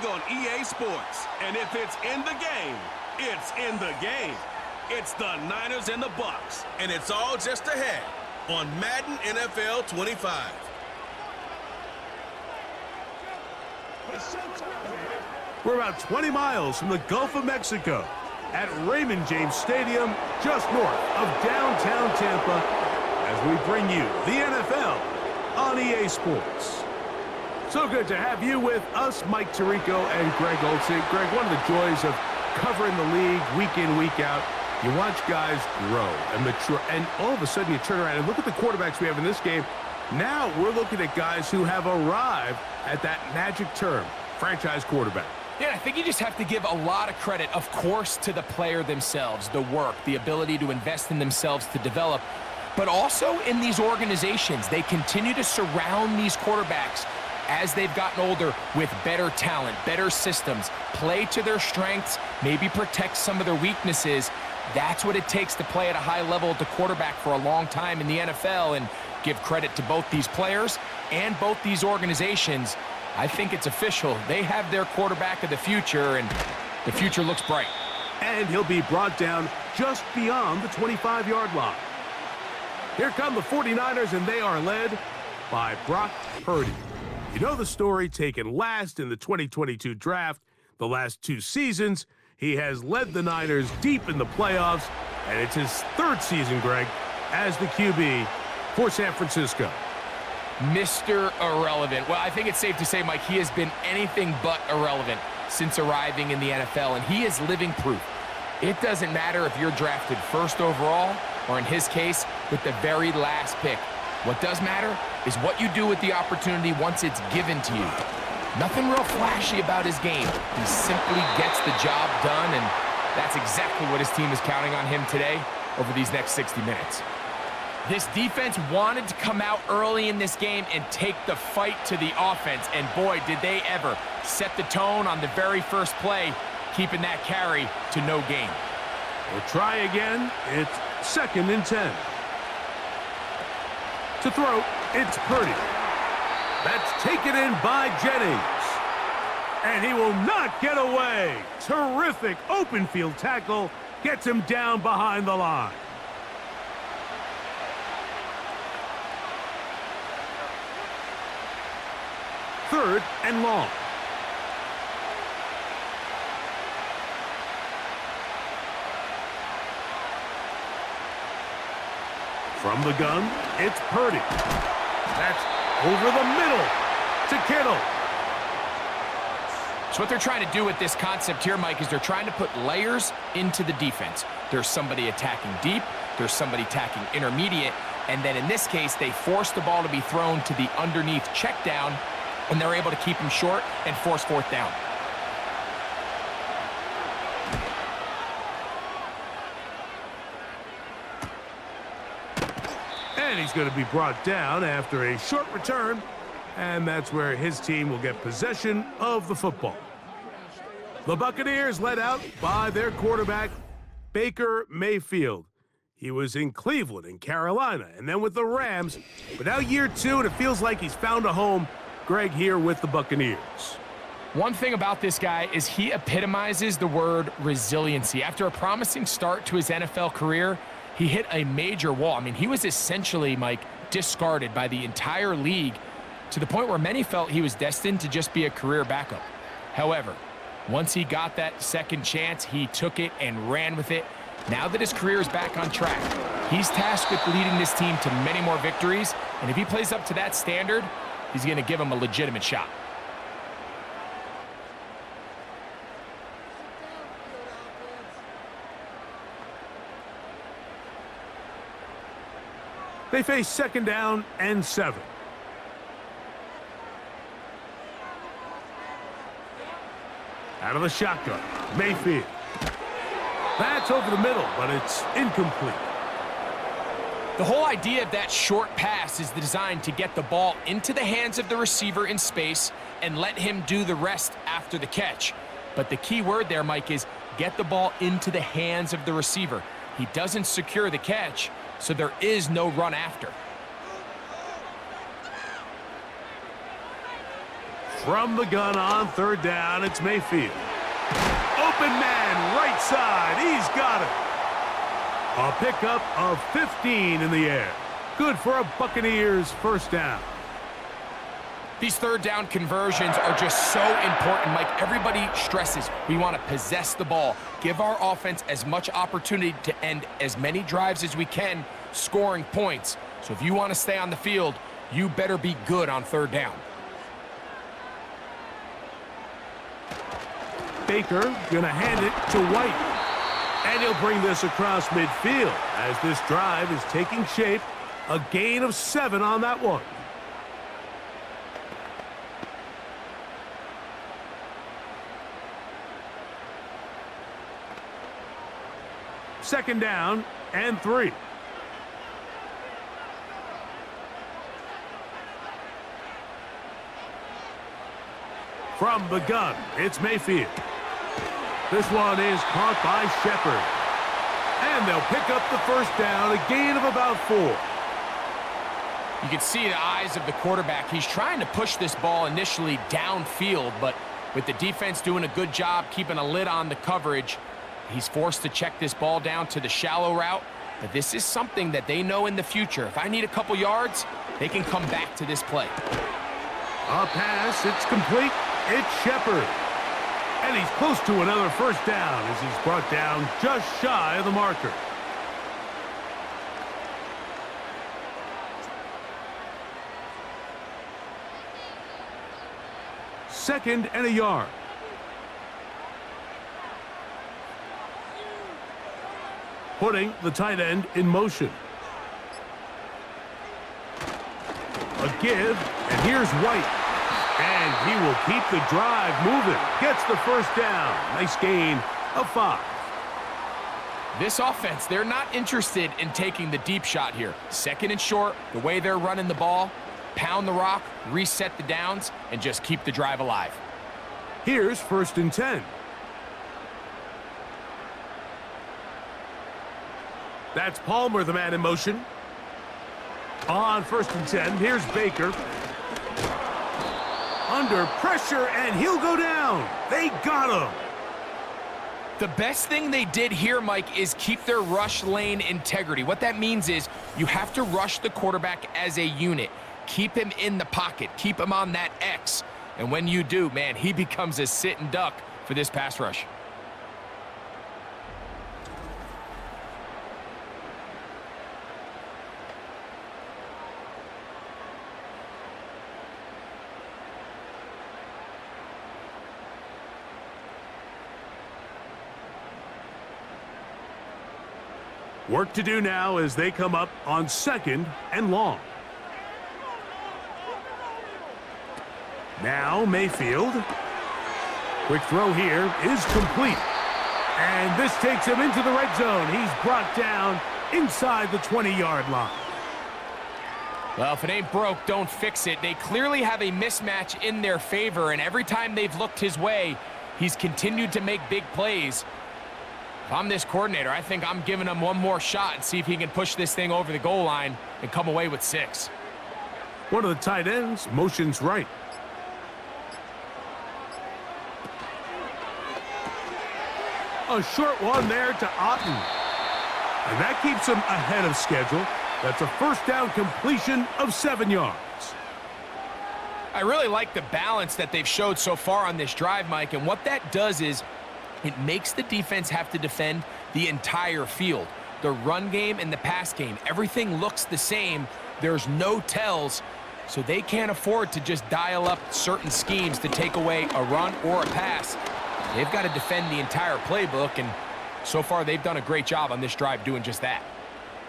league on EA Sports. And if it's in the game, it's in the game. It's the Niners and the Bucks. And it's all just ahead on Madden NFL 25. We're about 20 miles from the Gulf of Mexico at Raymond James Stadium, just north of downtown Tampa, as we bring you the NFL on EA Sports. So good to have you with us, Mike Tirico and Greg Olsen. Greg, one of the joys of covering the league week in, week out, you watch guys grow and mature, and all of a sudden you turn around and look at the quarterbacks we have in this game. Now we're looking at guys who have arrived at that magic term, franchise quarterback. Yeah, I think you just have to give a lot of credit, of course, to the player themselves, the work, the ability to invest in themselves to develop, but also in these organizations. They continue to surround these quarterbacks as they've gotten older with better talent, better systems, play to their strengths, maybe protect some of their weaknesses. That's what it takes to play at a high level at the quarterback for a long time in the NFL, and give credit to both these players and both these organizations. I think it's official. They have their quarterback of the future, and the future looks bright. And he'll be brought down just beyond the 25-yard line. Here come the 49ers, and they are led by Brock Purdy. You know the story, taken last in the 2022 draft. The last 2 seasons, he has led the Niners deep in the playoffs, and it's his 3rd season, Greg, as the QB for San Francisco. Mr. Irrelevant. Well, I think it's safe to say, Mike, he has been anything but irrelevant since arriving in the NFL, and he is living proof. It doesn't matter if you're drafted 1st overall, or in his case, with the very last pick. What does matter is what you do with the opportunity once it's given to you. Nothing real flashy about his game. He simply gets the job done, and that's exactly what his team is counting on him today over these next 60 minutes. This defense wanted to come out early in this game and take the fight to the offense, and boy, did they ever set the tone on the very first play, keeping that carry to no gain. We'll try again. It's 2nd and 10. To throw, it's Purdy. That's taken in by Jennings. And he will not get away. Terrific open field tackle. Gets him down behind the line. Third and long. From the gun, it's Purdy. That's over the middle to Kittle. So what they're trying to do with this concept here, Mike, is they're trying to put layers into the defense. There's somebody attacking deep, there's somebody attacking intermediate, and then in this case, they force the ball to be thrown to the underneath check down, and they're able to keep him short and force 4th down. And he's going to be brought down after a short return, and that's where his team will get possession of the football. The Buccaneers led out by their quarterback, Baker Mayfield. He was in Cleveland and Carolina, and then with the Rams, but now year 2, and it feels like he's found a home. Greg here with the Buccaneers. One thing about this guy is he epitomizes the word resiliency. After a promising start to his NFL career, he hit a major wall. I mean, he was essentially, Mike, discarded by the entire league to the point where many felt he was destined to just be a career backup. However, once he got that second chance, he took it and ran with it. Now that his career is back on track, he's tasked with leading this team to many more victories, and if he plays up to that standard, he's going to give him a legitimate shot. They face 2nd down and 7. Out of the shotgun, Mayfield. That's over the middle, but it's incomplete. The whole idea of that short pass is designed to get the ball into the hands of the receiver in space and let him do the rest after the catch. But the key word there, Mike, is get the ball into the hands of the receiver. He doesn't secure the catch, so there is no run after. From the gun on third down, it's Mayfield. Open man, right side. He's got it. A pickup of 15 in the air. Good for a Buccaneers first down. These third down conversions are just so important, Mike. Everybody stresses we want to possess the ball, give our offense as much opportunity to end as many drives as we can, scoring points. So if you want to stay on the field, you better be good on third down. Baker gonna hand it to White. And he'll bring this across midfield as this drive is taking shape. A gain of 7 on that one. Second down and 3. From the gun, it's Mayfield. This one is caught by Shepard. And they'll pick up the first down, a gain of about 4. You can see the eyes of the quarterback. He's trying to push this ball initially downfield, but with the defense doing a good job keeping a lid on the coverage, he's forced to check this ball down to the shallow route. But this is something that they know in the future. If I need a couple yards, they can come back to this play. A pass, it's complete. It's Shepard. And he's close to another first down as he's brought down just shy of the marker. Second and a yard. Putting the tight end in motion. A give, and here's White. And he will keep the drive moving. Gets the first down. Nice gain of 5. This offense, they're not interested in taking the deep shot here. Second and short, the way they're running the ball, pound the rock, reset the downs, and just keep the drive alive. Here's first and 10. That's Palmer, the man in motion. On first and 10, here's Baker. Under pressure, and he'll go down. They got him. The best thing they did here, Mike, is keep their rush lane integrity. What that means is you have to rush the quarterback as a unit. Keep him in the pocket. Keep him on that X. And when you do, man, he becomes a sitting duck for this pass rush. Work to do now as they come up on second and long. Now Mayfield. Quick throw here is complete. And this takes him into the red zone. He's brought down inside the 20-yard line. Well, if it ain't broke, don't fix it. They clearly have a mismatch in their favor, and every time they've looked his way, he's continued to make big plays. If I'm this coordinator, I think I'm giving him one more shot and see if he can push this thing over the goal line and come away with 6. One of the tight ends motions right. A short one there to Otten. And that keeps him ahead of schedule. That's a first down completion of 7 yards. I really like the balance that they've showed so far on this drive, Mike, and what that does is it makes the defense have to defend the entire field. The run game and the pass game, everything looks the same. There's no tells, so they can't afford to just dial up certain schemes to take away a run or a pass. They've got to defend the entire playbook, and so far they've done a great job on this drive doing just that.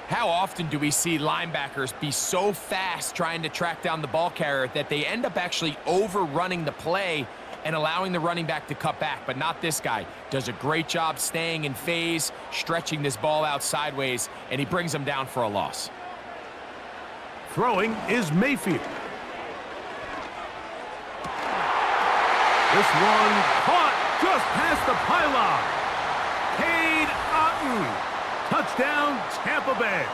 How often do we see linebackers be so fast trying to track down the ball carrier that they end up actually overrunning the play and allowing the running back to cut back? But not this guy. Does a great job staying in phase, stretching this ball out sideways, and he brings them down for a loss. Throwing is Mayfield. This one caught just past the pylon. Cade Otten. Touchdown, Tampa Bay.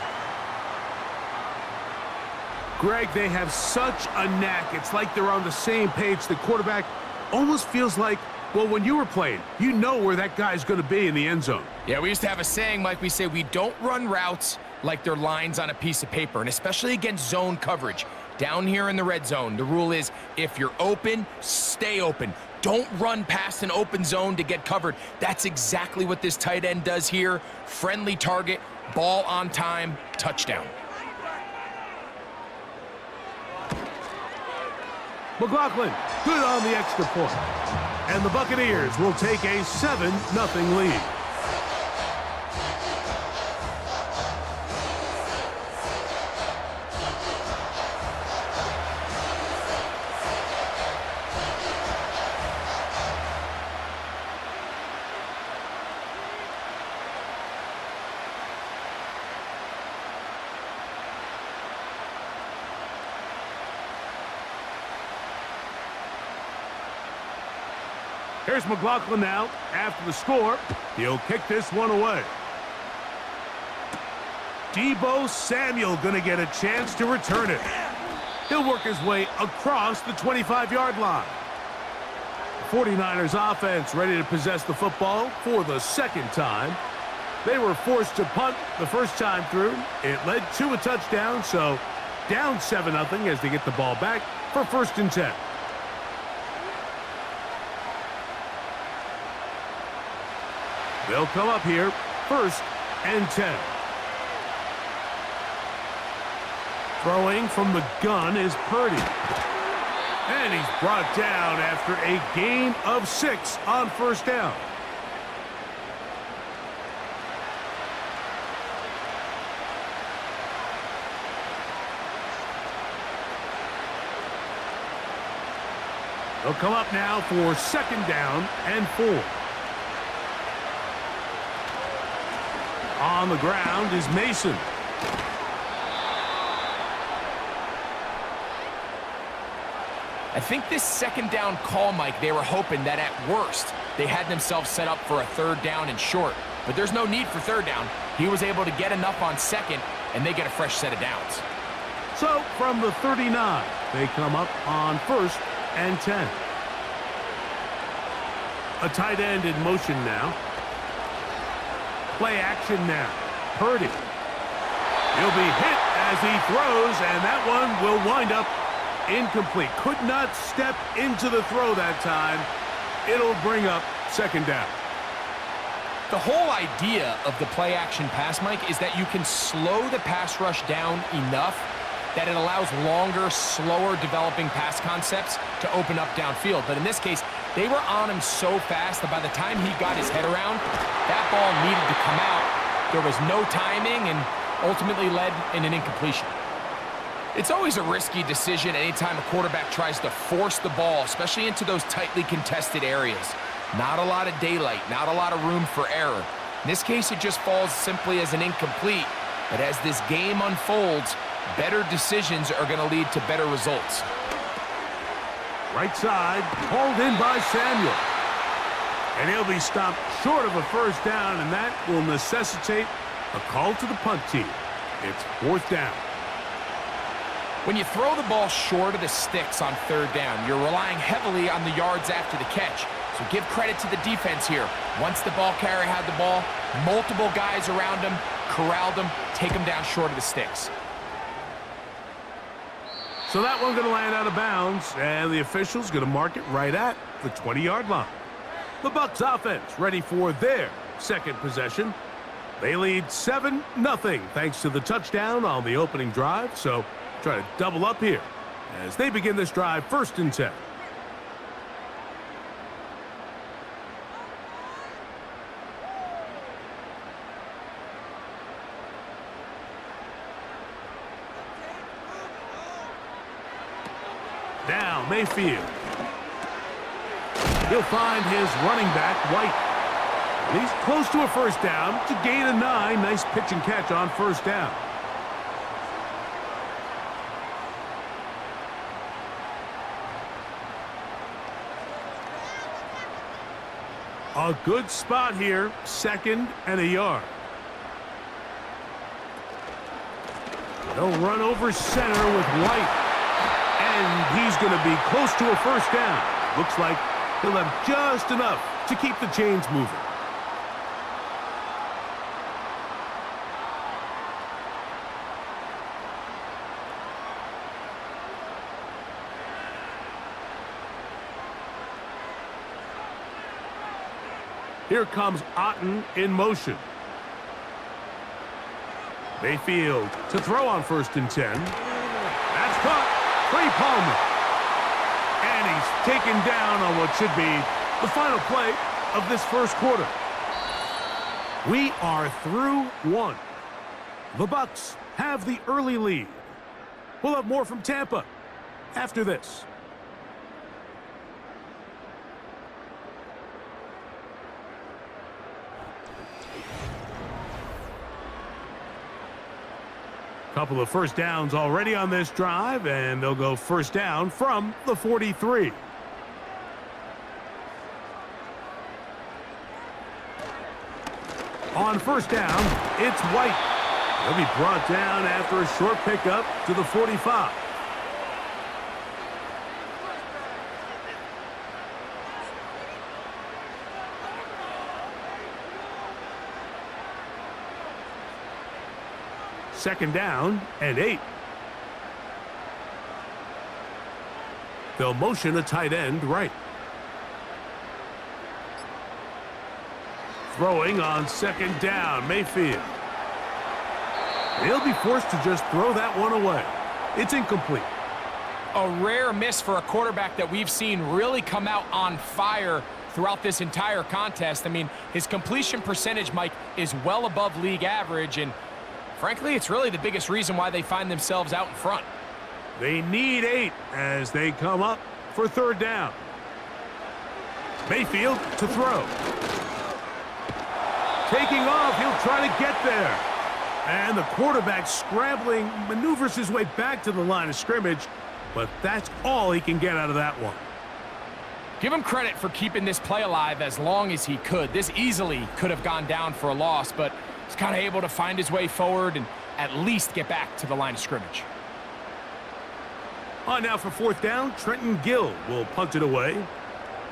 Greg, they have such a knack. It's like they're on the same page. The quarterback almost feels like, well, when you were playing, you know where that guy's going to be in the end zone. Yeah, we used to have a saying, Mike. We say we don't run routes like they're lines on a piece of paper, and especially against zone coverage. Down here in the red zone, the rule is if you're open, stay open. Don't run past an open zone to get covered. That's exactly what this tight end does here. Friendly target, ball on time, touchdown. McLaughlin, good on the extra point. And the Buccaneers will take a 7-0 lead. Here's McLaughlin now. After the score, he'll kick this one away. Deebo Samuel going to get a chance to return it. He'll work his way across the 25-yard line. The 49ers offense ready to possess the football for the second time. They were forced to punt the first time through. It led to a touchdown, so down 7-0 as they get the ball back for 1st and 10. They'll come up here, 1st and 10. Throwing from the gun is Purdy. And he's brought down after a gain of 6 on 1st down. They'll come up now for 2nd down and 4. On the ground is Mason. I think this 2nd down call, Mike, they were hoping that at worst they had themselves set up for a 3rd down and short. But there's no need for 3rd down. He was able to get enough on 2nd, and they get a fresh set of downs. So from the 39, they come up on 1st and 10. A tight end in motion now. Play action now. Purdy. He'll be hit as he throws, and that one will wind up incomplete. Could not step into the throw that time. It'll bring up 2nd down. The whole idea of the play action pass, Mike, is that you can slow the pass rush down enough that it allows longer, slower developing pass concepts to open up downfield. But in this case, they were on him so fast that by the time he got his head around, that ball needed to come out. There was no timing and ultimately led in an incompletion. It's always a risky decision anytime a quarterback tries to force the ball, especially into those tightly contested areas. Not a lot of daylight, not a lot of room for error. In this case, it just falls simply as an incomplete. But as this game unfolds, better decisions are going to lead to better results. Right side, hauled in by Samuel. And he'll be stopped short of a 1st down, and that will necessitate a call to the punt team. It's 4th down. When you throw the ball short of the sticks on 3rd down, you're relying heavily on the yards after the catch. So give credit to the defense here. Once the ball carrier had the ball, multiple guys around him, corralled him, take him down short of the sticks. So that one's going to land out of bounds, and the official's going to mark it right at the 20-yard line. The Bucs offense ready for their 2nd possession. They lead 7-0 thanks to the touchdown on the opening drive, so try to double up here as they begin this drive 1st and 10. Now Mayfield. He'll find his running back, White. And he's close to a 1st down to gain a 9. Nice pitch and catch on 1st down. A good spot here, 2nd and a yard. They'll run over center with White. And he's going to be close to a first down. Looks like he'll have just enough to keep the chains moving. Here comes Otten in motion. Mayfield to throw on 1st and 10. That's caught. Trey Palmer. And he's taken down on what should be the final play of this first quarter. We are through one. The Bucs have the early lead. We'll have more from Tampa after this. Couple of first downs already on this drive, and they'll go first down from the 43. On first down, it's White. He'll be brought down after a short pickup to the 45. Second down and 8. They'll motion a tight end right. Throwing on second down, Mayfield. He'll be forced to just throw that one away. It's incomplete. A rare miss for a quarterback that we've seen really come out on fire throughout this entire contest. I mean, his completion percentage, Mike, is well above league average, and frankly, it's really the biggest reason why they find themselves out in front. They need 8 as they come up for third down. Mayfield to throw. Taking off, he'll try to get there. And the quarterback scrambling, maneuvers his way back to the line of scrimmage, but that's all he can get out of that one. Give him credit for keeping this play alive as long as he could. This easily could have gone down for a loss, but he's kind of able to find his way forward and at least get back to the line of scrimmage. On now for fourth down, Trenton Gill will punt it away.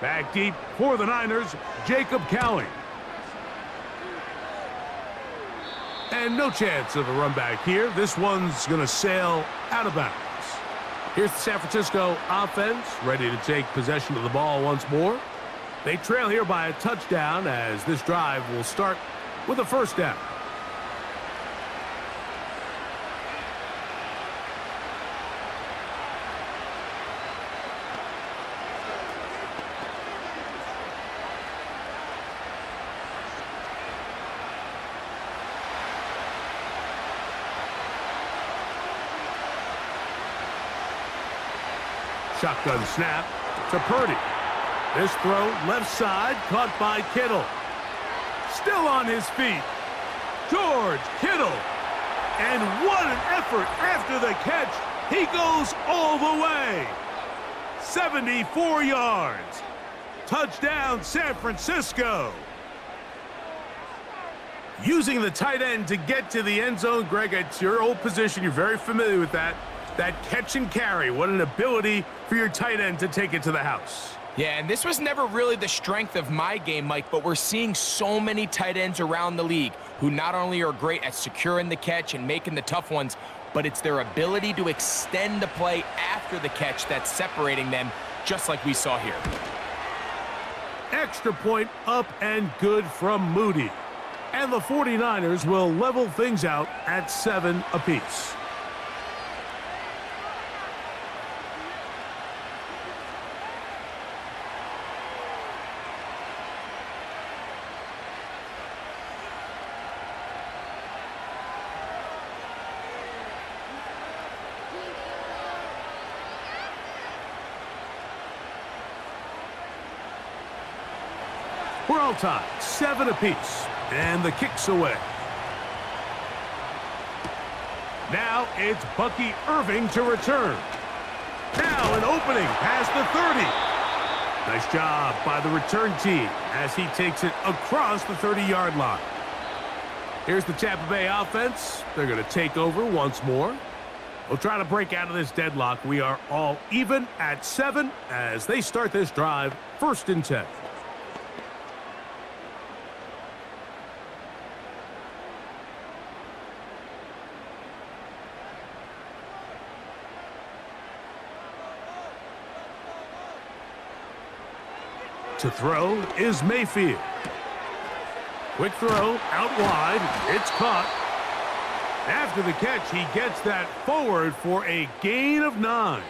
Back deep for the Niners, Jacob Cowling. And no chance of a run back here. This one's going to sail out of bounds. Here's the San Francisco offense, ready to take possession of the ball once more. They trail here by a touchdown as this drive will start with a first down. Shotgun snap to Purdy. This throw left side caught by Kittle. Still on his feet. George Kittle. And what an effort after the catch. He goes all the way. 74 yards. Touchdown, San Francisco. Using the tight end to get to the end zone, Greg, it's your old position. You're very familiar with that. That catch and carry, what an ability for your tight end to take it to the house. Yeah, and this was never really the strength of my game, Mike, but we're seeing so many tight ends around the league who not only are great at securing the catch and making the tough ones, but it's their ability to extend the play after the catch that's separating them, just like we saw here. Extra point up and good from Moody. And the 49ers will level things out at 7 apiece. We're all tied, 7 apiece, and the kick's away. Now it's Bucky Irving to return. Now an opening past the 30. Nice job by the return team as he takes it across the 30-yard line. Here's the Tampa Bay offense. They're going to take over once more. We'll try to break out of this deadlock. We are all even at 7 as they start this drive, 1st and 10. To throw is Mayfield. Quick throw out wide. It's caught. After the catch, he gets that forward for a gain of 9.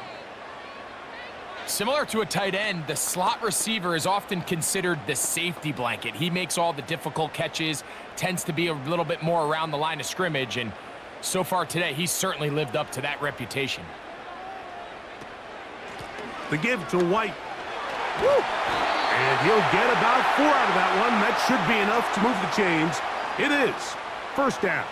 Similar to a tight end, the slot receiver is often considered the safety blanket. He makes all the difficult catches, tends to be a little bit more around the line of scrimmage, and so far today, he's certainly lived up to that reputation. The give to White. Woo! And he'll get about 4 out of that one. That should be enough to move the chains. It is 1st down.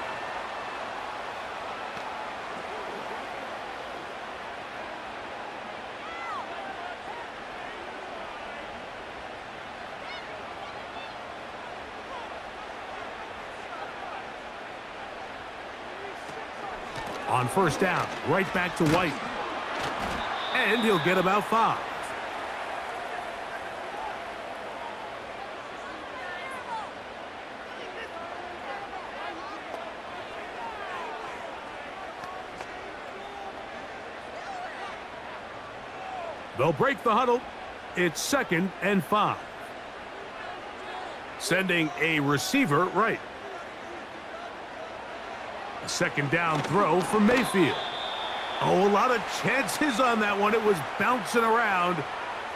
On 1st down, right back to White. And he'll get about 5. They'll break the huddle. It's 2nd and 5. Sending a receiver right. A 2nd down throw from Mayfield. Oh, a lot of chances on that one. It was bouncing around,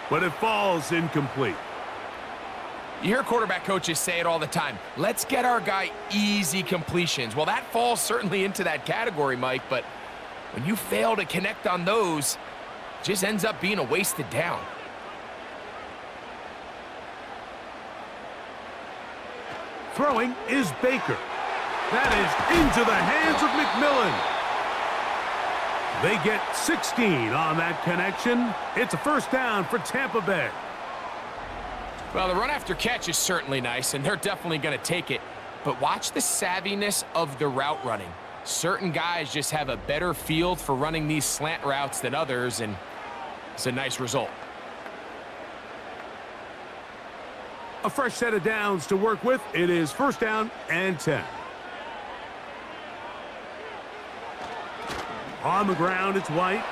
but it falls incomplete. You hear quarterback coaches say it all the time. Let's get our guy easy completions. Well, that falls certainly into that category, Mike, but when you fail to connect on those, it just ends up being a wasted down. Throwing is Baker. That is into the hands of McMillan. They get 16 on that connection. It's a 1st down for Tampa Bay. Well, the run after catch is certainly nice, and they're definitely going to take it. But watch the savviness of the route running. Certain guys just have a better field for running these slant routes than others, and it's a nice result. A fresh set of downs to work with. It is 1st down and 10. On the ground, it's White.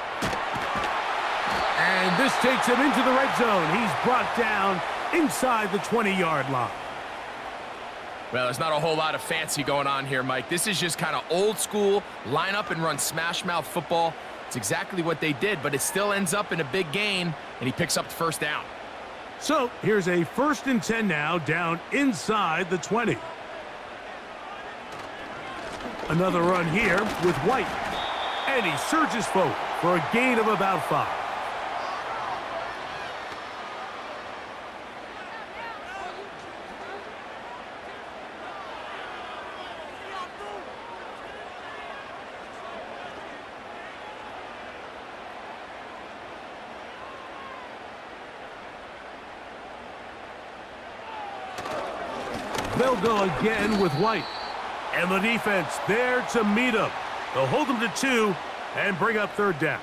And this takes him into the red zone. He's brought down inside the 20-yard line. Well, there's not a whole lot of fancy going on here, Mike. This is just kind of old school, line up and run smash mouth football. It's exactly what they did, but it still ends up in a big gain, and he picks up the 1st down. So here's a 1st and 10 now, down inside the 20. Another run here with White. And he surges forward for a gain of about 5. They'll go again with White. And the defense there to meet him. They'll hold him to 2 and bring up 3rd down.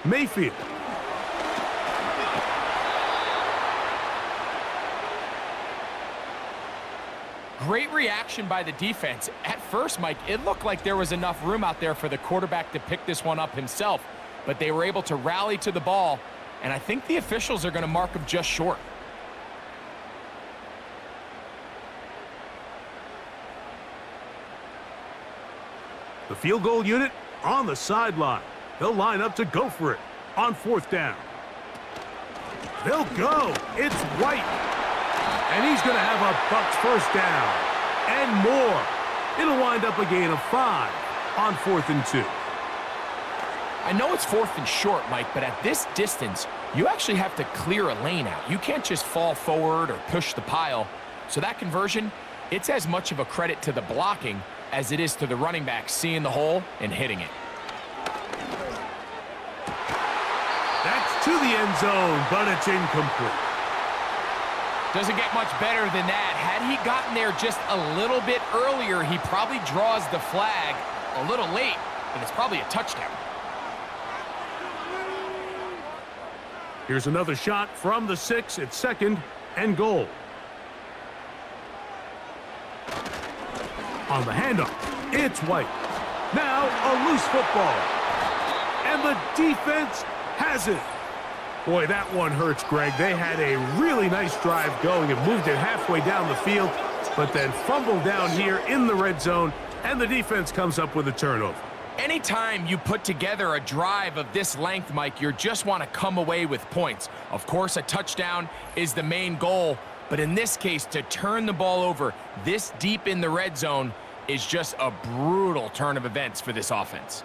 Mayfield. Great reaction by the defense. At first, Mike, it looked like there was enough room out there for the quarterback to pick this one up himself, but they were able to rally to the ball, and I think the officials are going to mark him just short. The field goal unit on the sideline. They'll line up to go for it on 4th down. They'll go. It's White. And he's going to have a Bucs 1st down and more. It'll wind up a gain of 5 on 4th and 2. I know it's 4th and short, Mike, but at this distance, you actually have to clear a lane out. You can't just fall forward or push the pile. So that conversion, it's as much of a credit to the blocking as it is to the running back seeing the hole and hitting it. to the end zone, but it's incomplete. Doesn't get much better than that. Had he gotten there just a little bit earlier, he probably draws the flag a little late, and it's probably a touchdown. Here's another shot from the 6. It's 2nd and goal. On the handoff, it's White. Now a loose football. And the defense has it. Boy, that one hurts, Greg. They had a really nice drive going and moved it halfway down the field, but then fumbled down here in the red zone, and the defense comes up with a turnover. Anytime you put together a drive of this length, Mike, you just want to come away with points. Of course, a touchdown is the main goal, but in this case, to turn the ball over this deep in the red zone is just a brutal turn of events for this offense.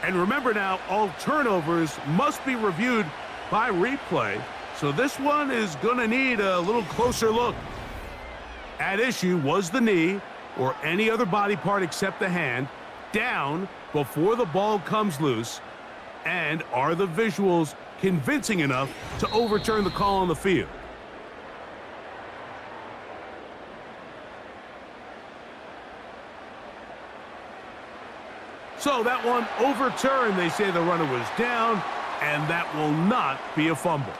And remember now, all turnovers must be reviewed by replay, so this one is going to need a little closer look. At issue was the knee, or any other body part except the hand, down before the ball comes loose, and are the visuals convincing enough to overturn the call on the field? So that one overturned. They say the runner was down, and that will not be a fumble.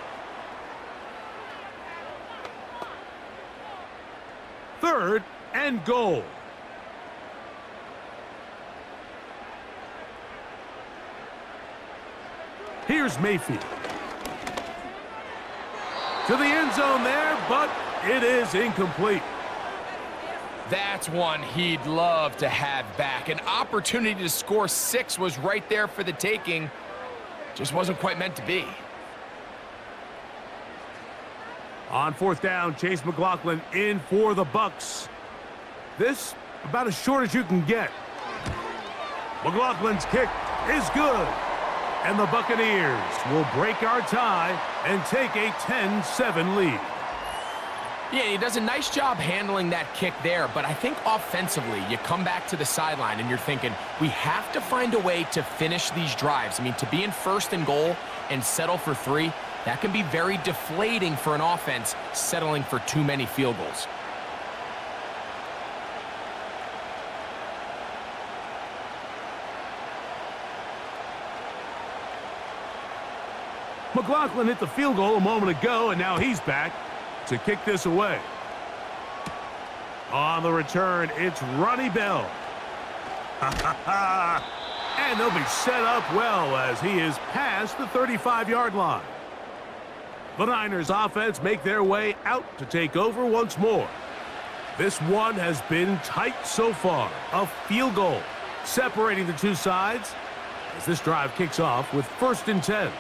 3rd and goal. Here's Mayfield. To the end zone there, but it is incomplete. That's one he'd love to have back. An opportunity to score 6 was right there for the taking. Just wasn't quite meant to be. On 4th down, Chase McLaughlin in for the Bucs. This about as short as you can get. McLaughlin's kick is good. And the Buccaneers will break our tie and take a 10-7 lead. Yeah, he does a nice job handling that kick there, but I think offensively, you come back to the sideline and you're thinking, we have to find a way to finish these drives. I mean, to be in 1st and goal and settle for 3, that can be very deflating for an offense settling for too many field goals. McLaughlin hit the field goal a moment ago, and now he's back to kick this away. On the return, it's Ronnie Bell. And they'll be set up well as he is past the 35-yard line. The Niners offense make their way out to take over once more. This one has been tight so far. A field goal separating the two sides as this drive kicks off with 1st and 10.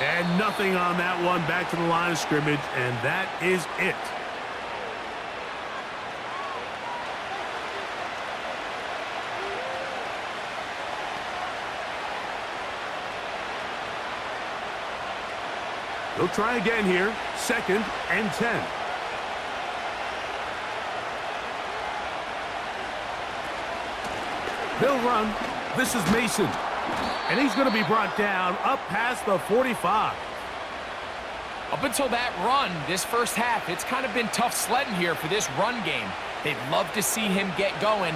And nothing on that one, back to the line of scrimmage, and that is it. They'll try again here, 2nd and 10. They'll run. This is Mason. And he's going to be brought down up past the 45. Up until that run, this first half, it's kind of been tough sledding here for this run game. They'd love to see him get going.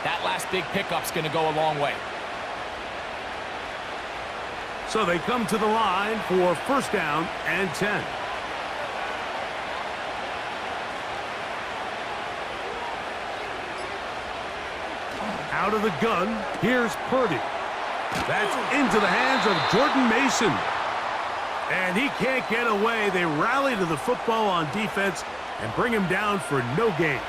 That last big pickup's going to go a long way. So they come to the line for 1st down and 10. Out of the gun, here's Purdy. That's into the hands of Jordan Mason. And he can't get away. They rally to the football on defense and bring him down for no gain.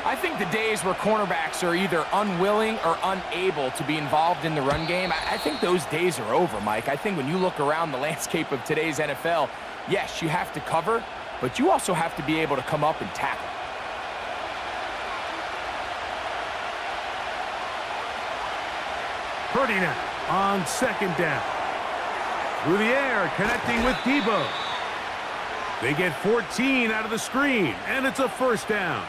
I think the days where cornerbacks are either unwilling or unable to be involved in the run game, I think those days are over, Mike. I think when you look around the landscape of today's NFL, yes, you have to cover, but you also have to be able to come up and tackle. Purdy now on second down. Through the air, connecting with Deebo. They get 14 out of the screen, and it's a first down.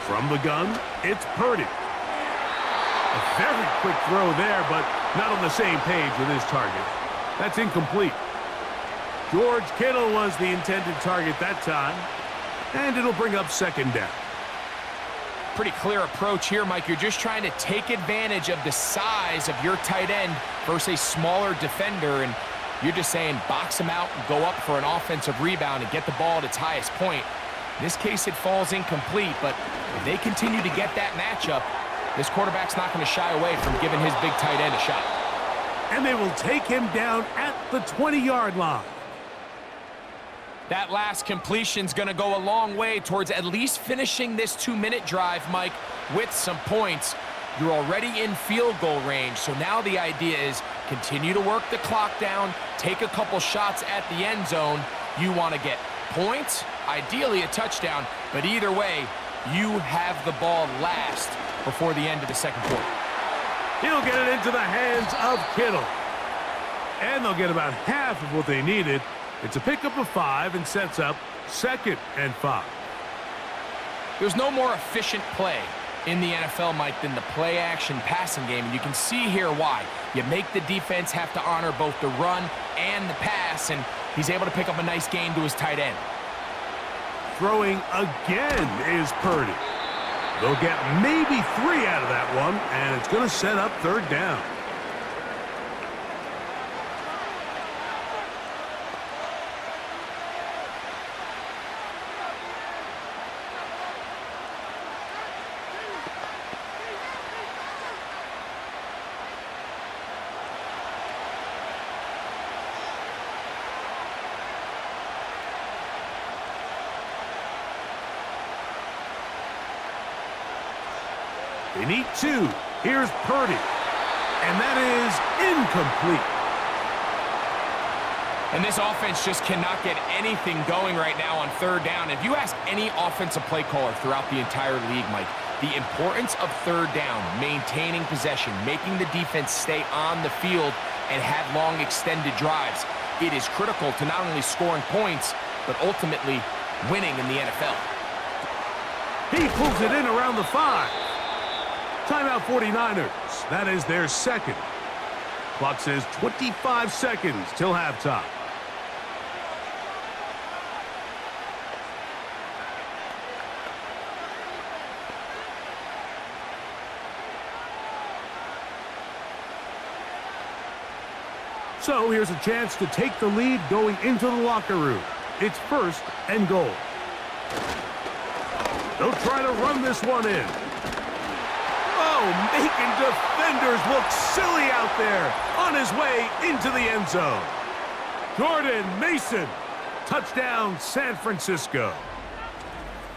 From the gun, it's Purdy. A very quick throw there, but not on the same page with his target. That's incomplete. George Kittle was the intended target that time, and it'll bring up second down. Pretty clear approach here, Mike. You're just trying to take advantage of the size of your tight end versus a smaller defender, and you're just saying box him out and go up for an offensive rebound and get the ball at its highest point. In this case, it falls incomplete, but if they continue to get that matchup, this quarterback's not going to shy away from giving his big tight end a shot. And they will take him down at the 20-yard line. That last completion's going to go a long way towards at least finishing this 2-minute drive, Mike, with some points. You're already in field goal range, so now the idea is continue to work the clock down, take a couple shots at the end zone. You want to get points, ideally a touchdown, but either way, you have the ball last before the end of the second quarter. He'll get it into the hands of Kittle. And they'll get about half of what they needed. It's a pickup of 5 and sets up 2nd and 5. There's no more efficient play in the NFL, Mike, than the play-action passing game, and you can see here why. You make the defense have to honor both the run and the pass, and he's able to pick up a nice gain to his tight end. Throwing again is Purdy. They'll get maybe 3 out of that one, and it's going to set up third down. They need 2. Here's Purdy. And that is incomplete. And this offense just cannot get anything going right now on third down. If you ask any offensive play caller throughout the entire league, Mike, the importance of third down, maintaining possession, making the defense stay on the field and have long extended drives, it is critical to not only scoring points, but ultimately winning in the NFL. He pulls it in around the 5. Timeout 49ers. That is their second. Clock says 25 seconds till halftime. So here's a chance to take the lead going into the locker room. It's 1st and goal. They'll try to run this one in. Oh, making defenders look silly out there on his way into the end zone. Jordan Mason, touchdown San Francisco.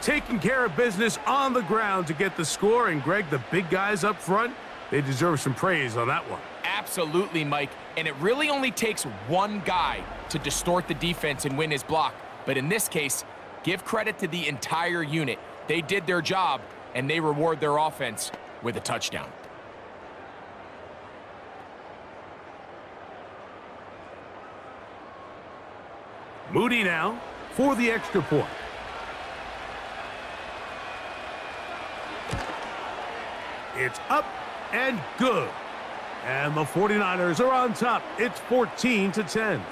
Taking care of business on the ground to get the score, and Greg, the big guys up front, they deserve some praise on that one. Absolutely, Mike, and it really only takes one guy to distort the defense and win his block. But in this case, give credit to the entire unit. They did their job, and they reward their offense with a touchdown. Moody now for the extra point. It's up and good. And the 49ers are on top. It's 14-10.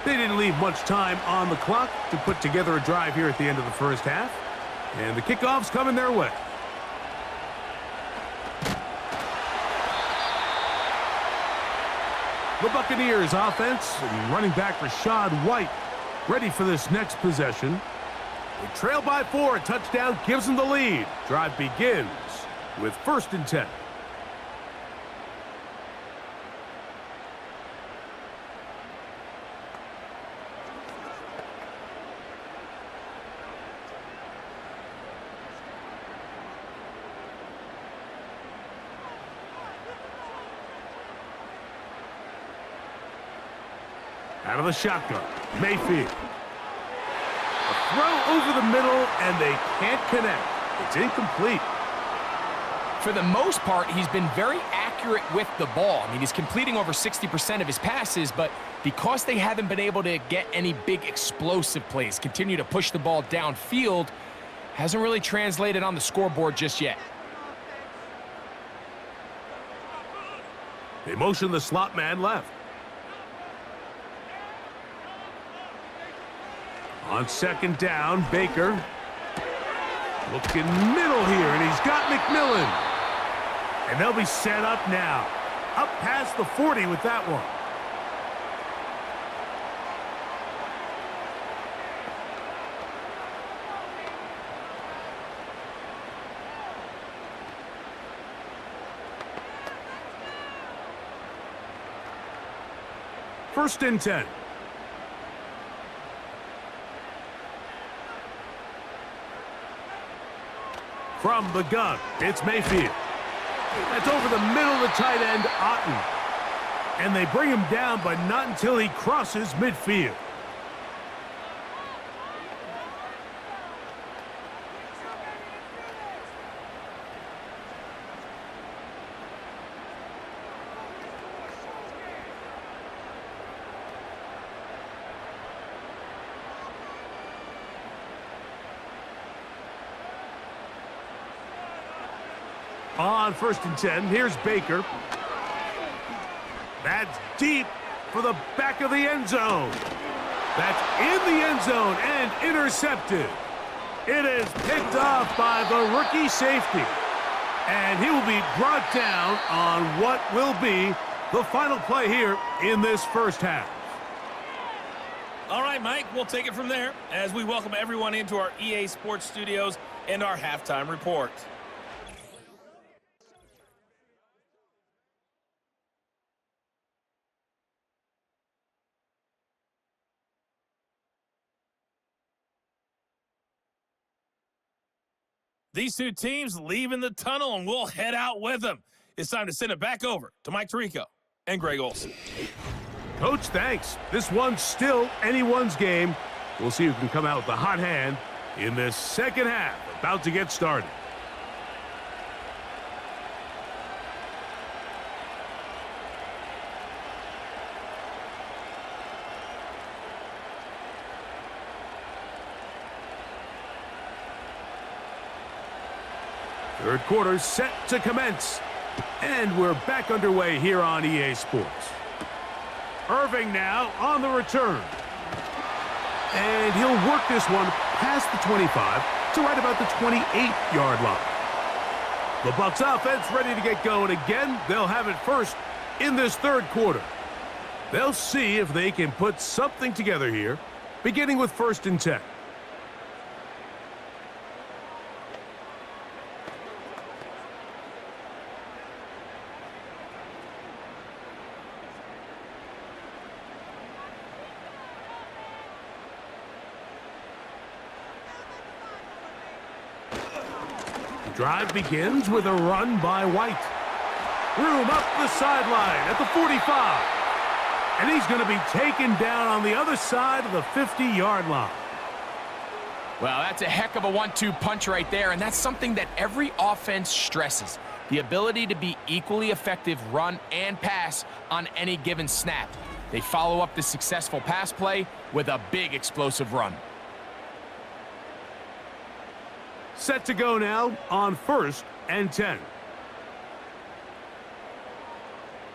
They didn't leave much time on the clock to put together a drive here at the end of the first half. And the kickoff's coming their way. The Buccaneers offense and running back Rashad White ready for this next possession. They trail by 4. A touchdown gives them the lead. Drive begins with 1st and 10. Out of the shotgun, Mayfield. A throw over the middle, and they can't connect. It's incomplete. For the most part, he's been very accurate with the ball. I mean, he's completing over 60% of his passes, but because they haven't been able to get any big explosive plays, continue to push the ball downfield, hasn't really translated on the scoreboard just yet. They motion the slot man left. On 2nd down, Baker. Looking middle here, and he's got McMillan. And they'll be set up now. Up past the 40 with that one. First and 10. From the gun, it's Mayfield. That's over the middle of the tight end, Otten. And they bring him down, but not until he crosses midfield. On 1st and 10, here's Baker. That's deep for the back of the end zone. That's in the end zone and intercepted. It is picked off by the rookie safety. And he will be brought down on what will be the final play here in this first half. All right, Mike, we'll take it from there as we welcome everyone into our EA Sports Studios and our halftime report. These two teams leaving the tunnel, and we'll head out with them. It's time to send it back over to Mike Tirico and Greg Olson. Coach, thanks. This one's still anyone's game. We'll see who can come out with the hot hand in this second half. About to get started. Third quarter set to commence. And we're back underway here on EA Sports. Irving now on the return. And he'll work this one past the 25 to right about the 28-yard line. The Bucs offense ready to get going again. They'll have it first in this third quarter. They'll see if they can put something together here, beginning with 1st and 10. Drive begins with a run by White. Room up the sideline at the 45. And he's going to be taken down on the other side of the 50-yard line. Well, that's a heck of a 1-2 punch right there, and that's something that every offense stresses. The ability to be equally effective run and pass on any given snap. They follow up the successful pass play with a big explosive run. Set to go now on 1st and 10.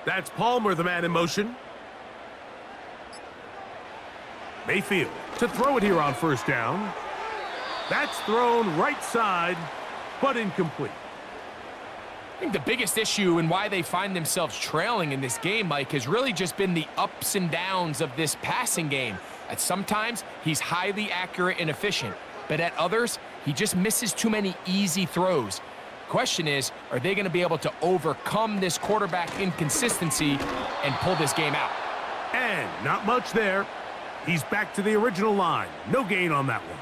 That's Palmer, the man in motion. Mayfield to throw it here on first down. That's thrown right side, but incomplete. I think the biggest issue and why they find themselves trailing in this game, Mike, has really just been the ups and downs of this passing game. At sometimes, he's highly accurate and efficient, but at others, he just misses too many easy throws. Question is, are they going to be able to overcome this quarterback inconsistency and pull this game out? And not much there. He's back to the original line. No gain on that one.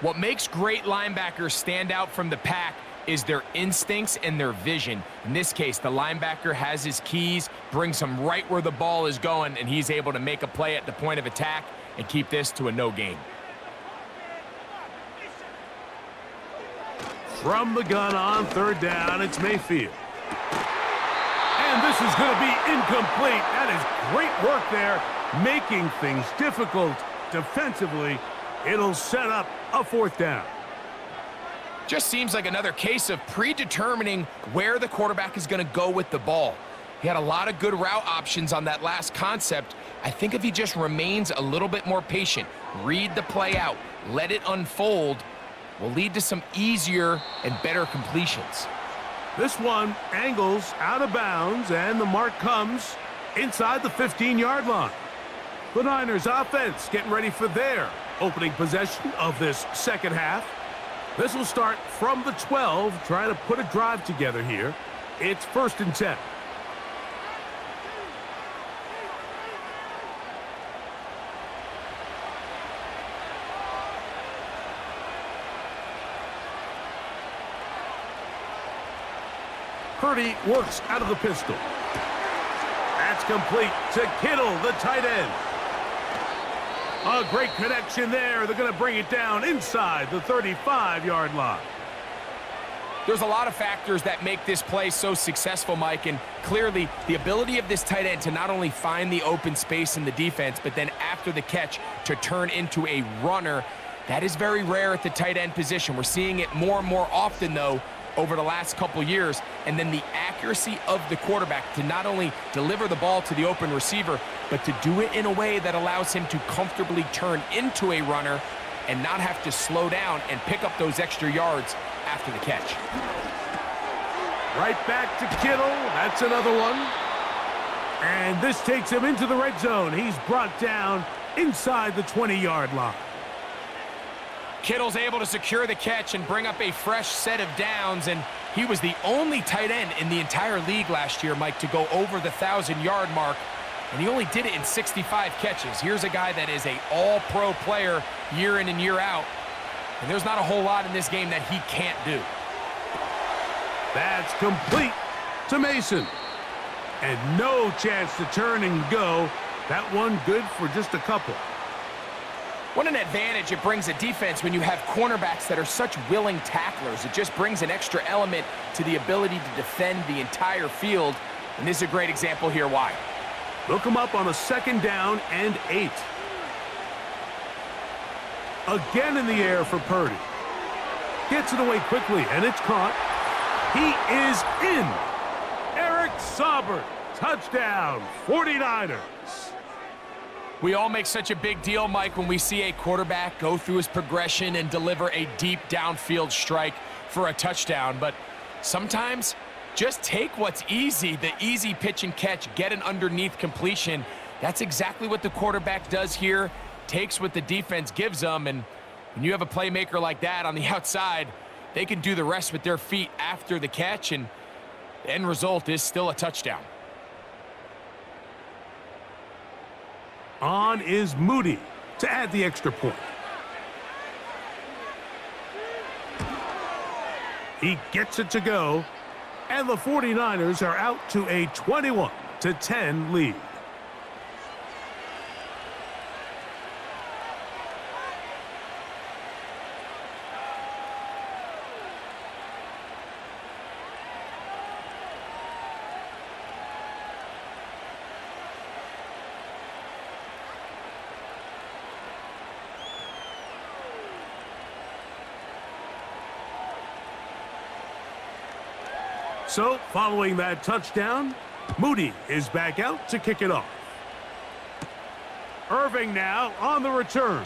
What makes great linebackers stand out from the pack is their instincts and their vision. In this case, the linebacker has his keys, brings him right where the ball is going, and he's able to make a play at the point of attack and keep this to a no gain. From the gun on third down, it's Mayfield. And this is going to be incomplete. That is great work there, making things difficult defensively. It'll set up a fourth down. Just seems like another case of predetermining where the quarterback is going to go with the ball. He had a lot of good route options on that last concept. I think if he just remains a little bit more patient, read the play out, let it unfold, will lead to some easier and better completions. This one angles out of bounds, and the mark comes inside the 15-yard line. The Niners offense getting ready for their opening possession of this second half. This will start from the 12, trying to put a drive together here. It's 1st and 10. Purdy works out of the pistol. That's complete to Kittle, the tight end. A great connection there. They're going to bring it down inside the 35-yard line. There's a lot of factors that make this play so successful, Mike, and clearly the ability of this tight end to not only find the open space in the defense, but then after the catch to turn into a runner, that is very rare at the tight end position. We're seeing it more and more often, though, over the last couple years, and then the accuracy of the quarterback to not only deliver the ball to the open receiver, but to do it in a way that allows him to comfortably turn into a runner and not have to slow down and pick up those extra yards after the catch. Right back to Kittle. That's another one. And this takes him into the red zone. He's brought down inside the 20-yard line. Kittle's able to secure the catch and bring up a fresh set of downs, and he was the only tight end in the entire league last year, Mike, to go over the 1,000-yard mark, and he only did it in 65 catches. Here's a guy that is an all-pro player year in and year out, and there's not a whole lot in this game that he can't do. That's complete to Mason. And no chance to turn and go. That one good for just a couple. What an advantage it brings a defense when you have cornerbacks that are such willing tacklers. It just brings an extra element to the ability to defend the entire field. And this is a great example here why. Look him up on a 2nd down and 8. Again in the air for Purdy. Gets it away quickly, and it's caught. He is in. Eric Saubert, touchdown, 49ers. We all make such a big deal, Mike, when we see a quarterback go through his progression and deliver a deep downfield strike for a touchdown. But sometimes just take what's easy, the easy pitch and catch, get an underneath completion. That's exactly what the quarterback does here, takes what the defense gives them. And when you have a playmaker like that on the outside, they can do the rest with their feet after the catch, and the end result is still a touchdown. On is Moody to add the extra point. He gets it to go, and the 49ers are out to a 21-10 lead. So, following that touchdown, Moody is back out to kick it off. Irving now on the return.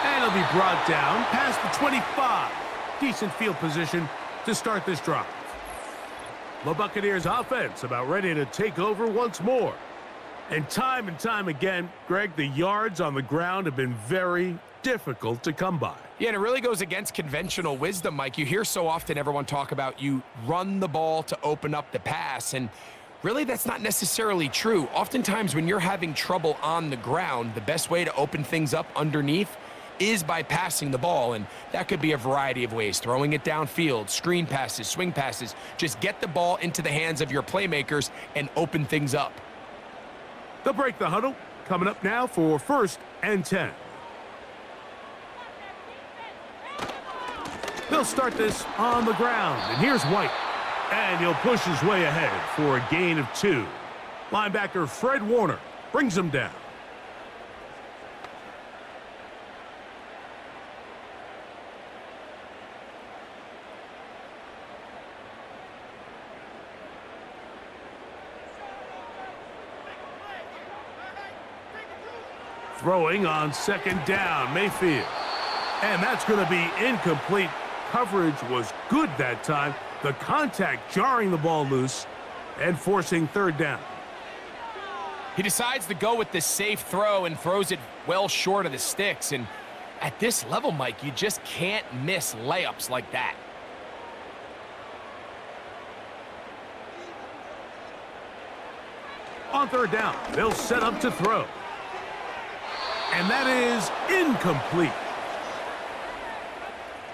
And he'll be brought down past the 25. Decent field position to start this drive. The Buccaneers offense about ready to take over once more. And time again, Greg, the yards on the ground have been very difficult to come by. Yeah, and it really goes against conventional wisdom, Mike. You hear so often everyone talk about you run the ball to open up the pass, and really that's not necessarily true. Oftentimes when you're having trouble on the ground, the best way to open things up underneath is by passing the ball, and that could be a variety of ways. Throwing it downfield, screen passes, swing passes. Just get the ball into the hands of your playmakers and open things up. They'll break the huddle. Coming up now for 1st and 10. They'll start this on the ground, and here's White. And he'll push his way ahead for a gain of 2. Linebacker Fred Warner brings him down. Throwing on 2nd down, Mayfield. And that's going to be incomplete. Coverage was good that time. The contact jarring the ball loose and forcing 3rd down. He decides to go with the safe throw and throws it well short of the sticks. And at this level, Mike, you just can't miss layups like that. On 3rd down, they'll set up to throw. And that is incomplete.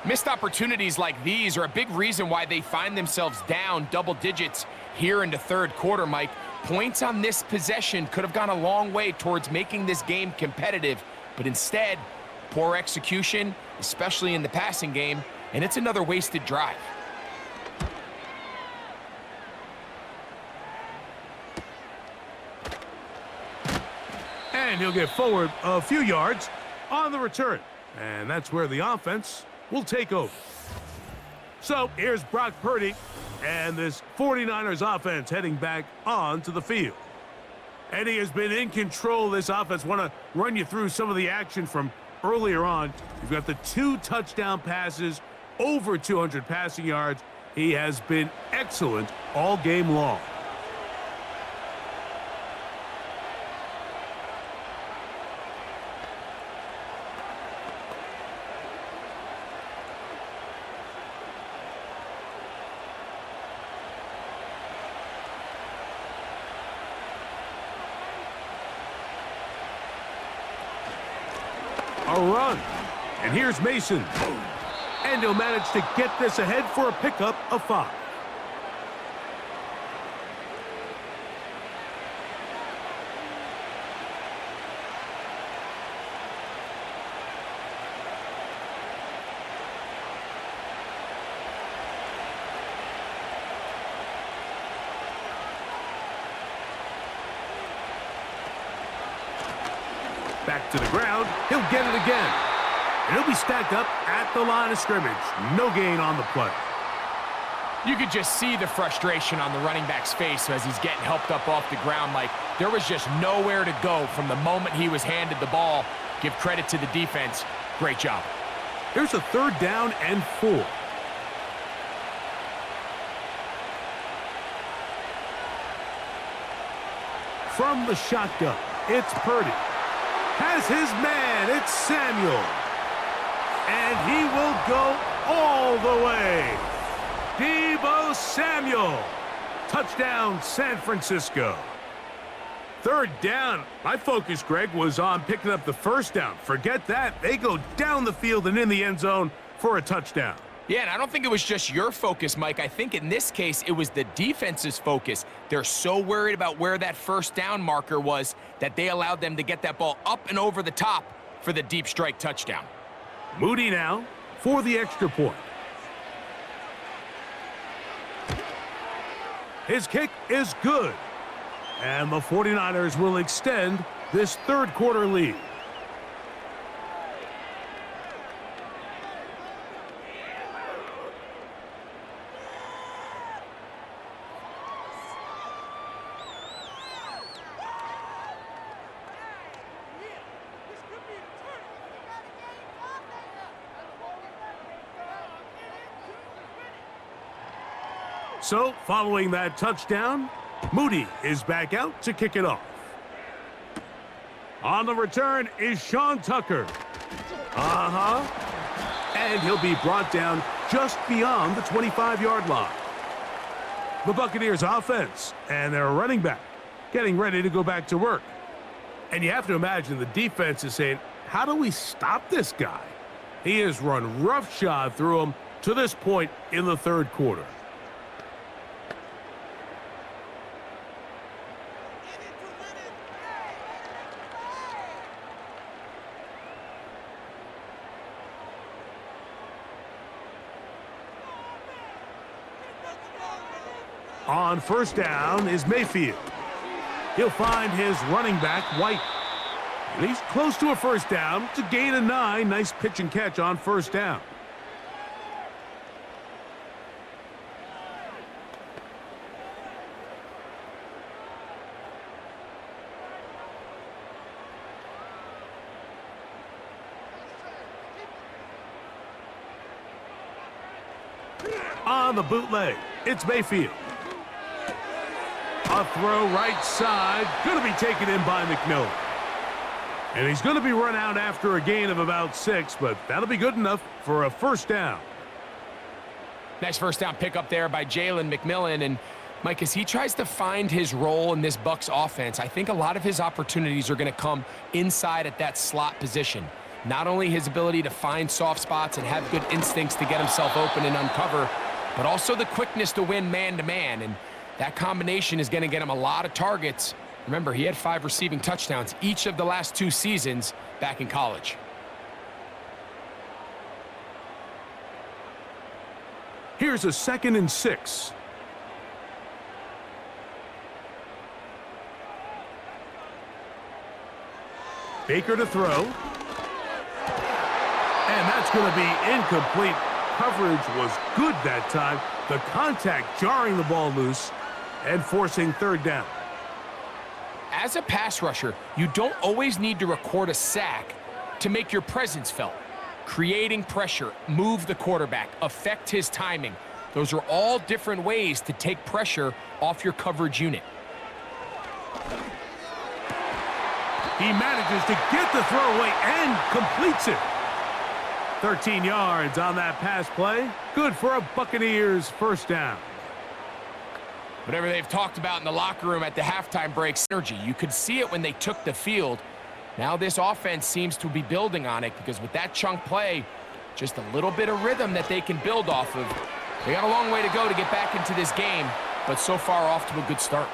Missed opportunities like these are a big reason why they find themselves down double digits here in the 3rd quarter, Mike. Points on this possession could have gone a long way towards making this game competitive, but instead, poor execution, especially in the passing game, and it's another wasted drive. And he'll get forward a few yards on the return. And that's where the offense will take over. So here's Brock Purdy and this 49ers offense heading back onto the field. And he has been in control of this offense. Want to run you through some of the action from earlier on. You've got the 2 touchdown passes, over 200 passing yards. He has been excellent all game long. A run. And here's Mason. And he'll manage to get this ahead for a pickup of 5. Back to the ground. He'll get it again. And he'll be stacked up at the line of scrimmage. No gain on the play. You could just see the frustration on the running back's face as he's getting helped up off the ground, Mike. There was just nowhere to go from the moment he was handed the ball. Give credit to the defense. Great job. Here's a 3rd down and 4. From the shotgun, it's Purdy. Has his man, it's Samuel. And he will go all the way. Deebo Samuel. Touchdown, San Francisco. 3rd down. My focus, Greg, was on picking up the 1st down. Forget that. They go down the field and in the end zone for a touchdown. Yeah, and I don't think it was just your focus, Mike. I think in this case, it was the defense's focus. They're so worried about where that 1st down marker was that they allowed them to get that ball up and over the top for the deep strike touchdown. Moody now for the extra point. His kick is good. And the 49ers will extend this 3rd quarter lead. So, following that touchdown, Moody is back out to kick it off. On the return is Sean Tucker. And he'll be brought down just beyond the 25-yard line. The Buccaneers offense and their running back getting ready to go back to work. And you have to imagine the defense is saying, how do we stop this guy? He has run roughshod through him to this point in the third quarter. On first down is Mayfield. He'll find his running back, White. And he's close to a first down to gain a 9. Nice pitch and catch on first down. On the bootleg, it's Mayfield. A throw right side, going to be taken in by McMillan. And he's going to be run out after a gain of about 6, but that'll be good enough for a first down. Nice first down pickup there by Jalen McMillan. And Mike, as he tries to find his role in this Bucs offense, I think a lot of his opportunities are going to come inside at that slot position. Not only his ability to find soft spots and have good instincts to get himself open and uncover, but also the quickness to win man-to-man. And that combination is going to get him a lot of targets. Remember, he had 5 receiving touchdowns each of the last 2 seasons back in college. Here's a 2nd and 6. Baker to throw. And that's going to be incomplete. Coverage was good that time. The contact jarring the ball loose and forcing third down. As a pass rusher, you don't always need to record a sack to make your presence felt. Creating pressure, move the quarterback, affect his timing. Those are all different ways to take pressure off your coverage unit. He manages to get the throw away and completes it. 13 yards on that pass play. Good for a Buccaneers first down. Whatever they've talked about in the locker room at the halftime break, synergy. You could see it when they took the field. Now this offense seems to be building on it because with that chunk play, just a little bit of rhythm that they can build off of. They got a long way to go to get back into this game, but so far off to a good start.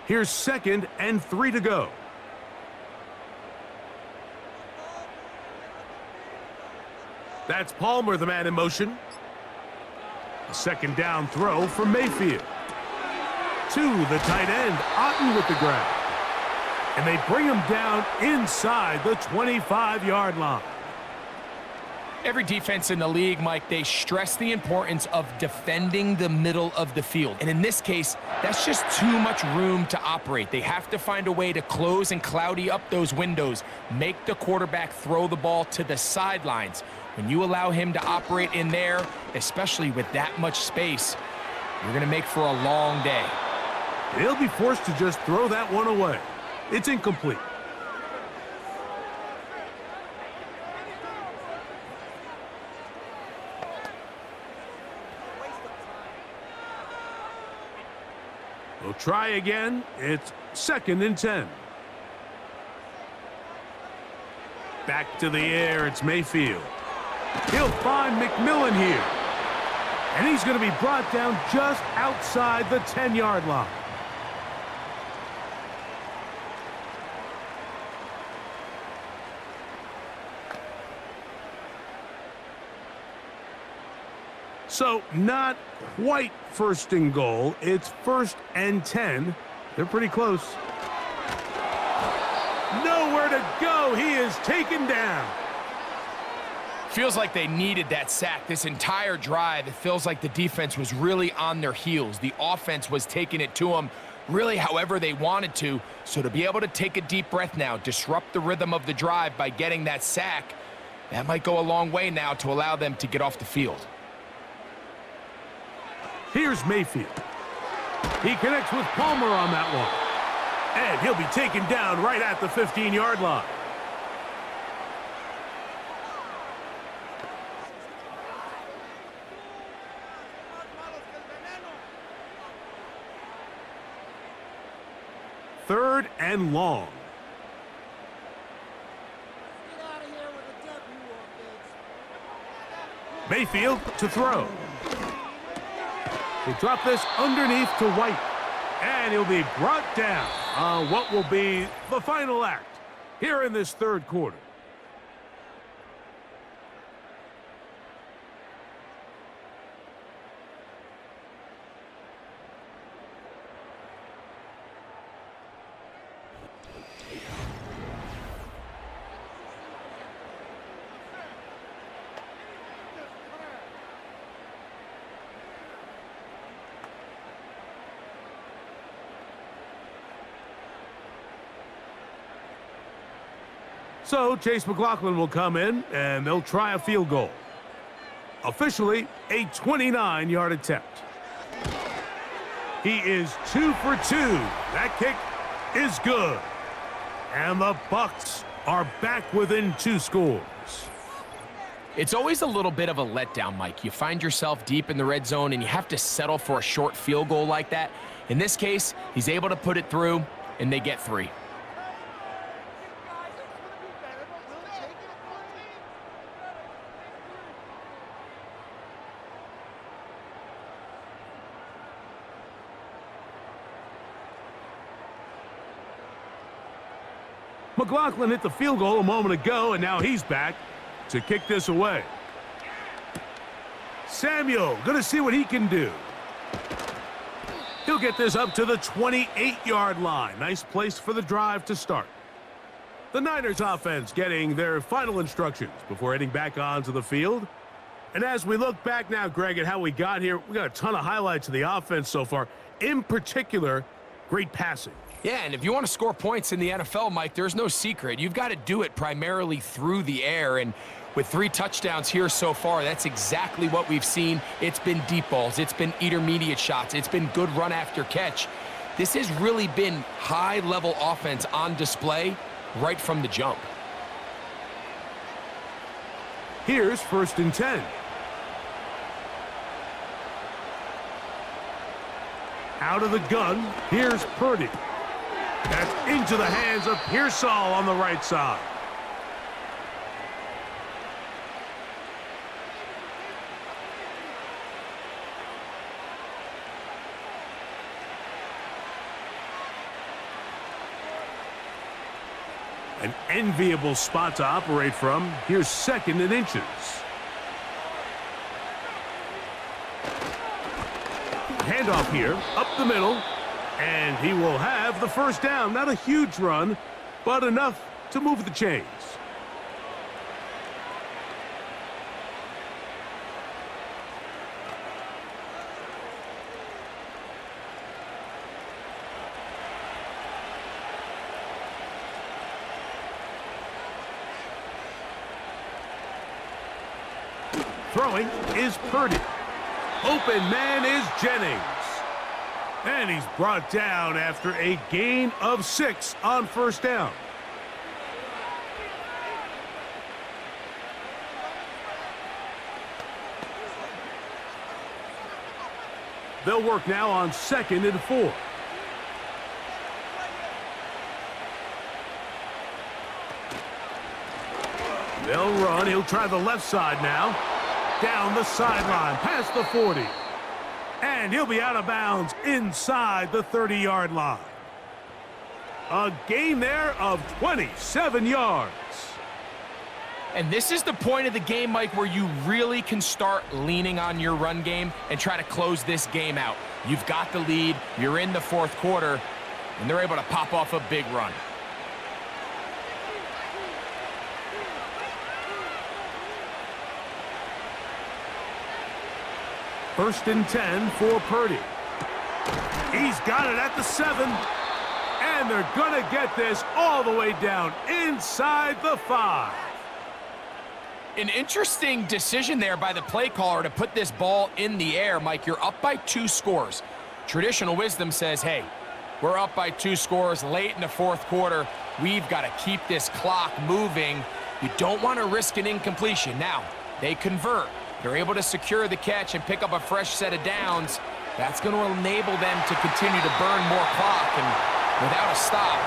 Here's 2nd and 3 to go. That's Palmer, the man in motion. A 2nd down throw for Mayfield. To the tight end, Otten with the grab. And they bring him down inside the 25-yard line. Every defense in the league, Mike, they stress the importance of defending the middle of the field. And in this case, that's just too much room to operate. They have to find a way to close and cloudy up those windows, make the quarterback throw the ball to the sidelines. When you allow him to operate in there, especially with that much space, you're going to make for a long day. He'll be forced to just throw that one away. It's incomplete. We'll try again. It's 2nd and 10. Back to the air, it's Mayfield. He'll find McMillan here. And he's going to be brought down just outside the 10-yard line. So, not quite 1st and goal. It's 1st and 10. They're pretty close. Nowhere to go. He is taken down. Feels like they needed that sack this entire drive. It feels like the defense was really on their heels. The offense was taking it to them really however they wanted to. So to be able to take a deep breath now, disrupt the rhythm of the drive by getting that sack, that might go a long way now to allow them to get off the field. Here's Mayfield. He connects with Palmer on that one. And he'll be taken down right at the 15-yard line. Third and long. Mayfield to throw. He'll drop this underneath to White. And he'll be brought down on what will be the final act here in this third quarter. So Chase McLaughlin will come in, and they'll try a field goal. Officially, a 29-yard attempt. He is 2 for 2. That kick is good. And the Bucs are back within 2 scores. It's always a little bit of a letdown, Mike. You find yourself deep in the red zone, and you have to settle for a short field goal like that. In this case, he's able to put it through, and they get 3. McLaughlin hit the field goal a moment ago, and now he's back to kick this away. Samuel going to see what he can do. He'll get this up to the 28-yard line. Nice place for the drive to start. The Niners offense getting their final instructions before heading back onto the field. And as we look back now, Greg, at how we got here, we got a ton of highlights of the offense so far. In particular, great passing. Yeah, and if you want to score points in the NFL, Mike, there's no secret. You've got to do it primarily through the air, and with 3 touchdowns here so far, that's exactly what we've seen. It's been deep balls. It's been intermediate shots. It's been good run after catch. This has really been high-level offense on display right from the jump. Here's 1st and 10. Out of the gun, here's Purdy. That's into the hands of Pearsall on the right side. An enviable spot to operate from. Here's 2nd and inches. Handoff here, up the middle, and he will have the 1st down. Not a huge run, but enough to move the chains. Throwing is Purdy. Open man is Jennings. And he's brought down after a gain of 6 on 1st down. They'll work now on 2nd and 4. They'll run. He'll try the left side now. Down the sideline, past the 40. And he'll be out of bounds inside the 30-yard line. A gain there of 27 yards. And this is the point of the game, Mike, where you really can start leaning on your run game and try to close this game out. You've got the lead, you're in the 4th quarter, and they're able to pop off a big run. First and 10 for Purdy. He's got it at the 7. And they're going to get this all the way down inside the 5. An interesting decision there by the play caller to put this ball in the air. Mike, you're up by 2 scores. Traditional wisdom says, hey, we're up by 2 scores late in the 4th quarter. We've got to keep this clock moving. You don't want to risk an incompletion. Now, they convert. They're able to secure the catch and pick up a fresh set of downs. That's going to enable them to continue to burn more clock, and without a stop,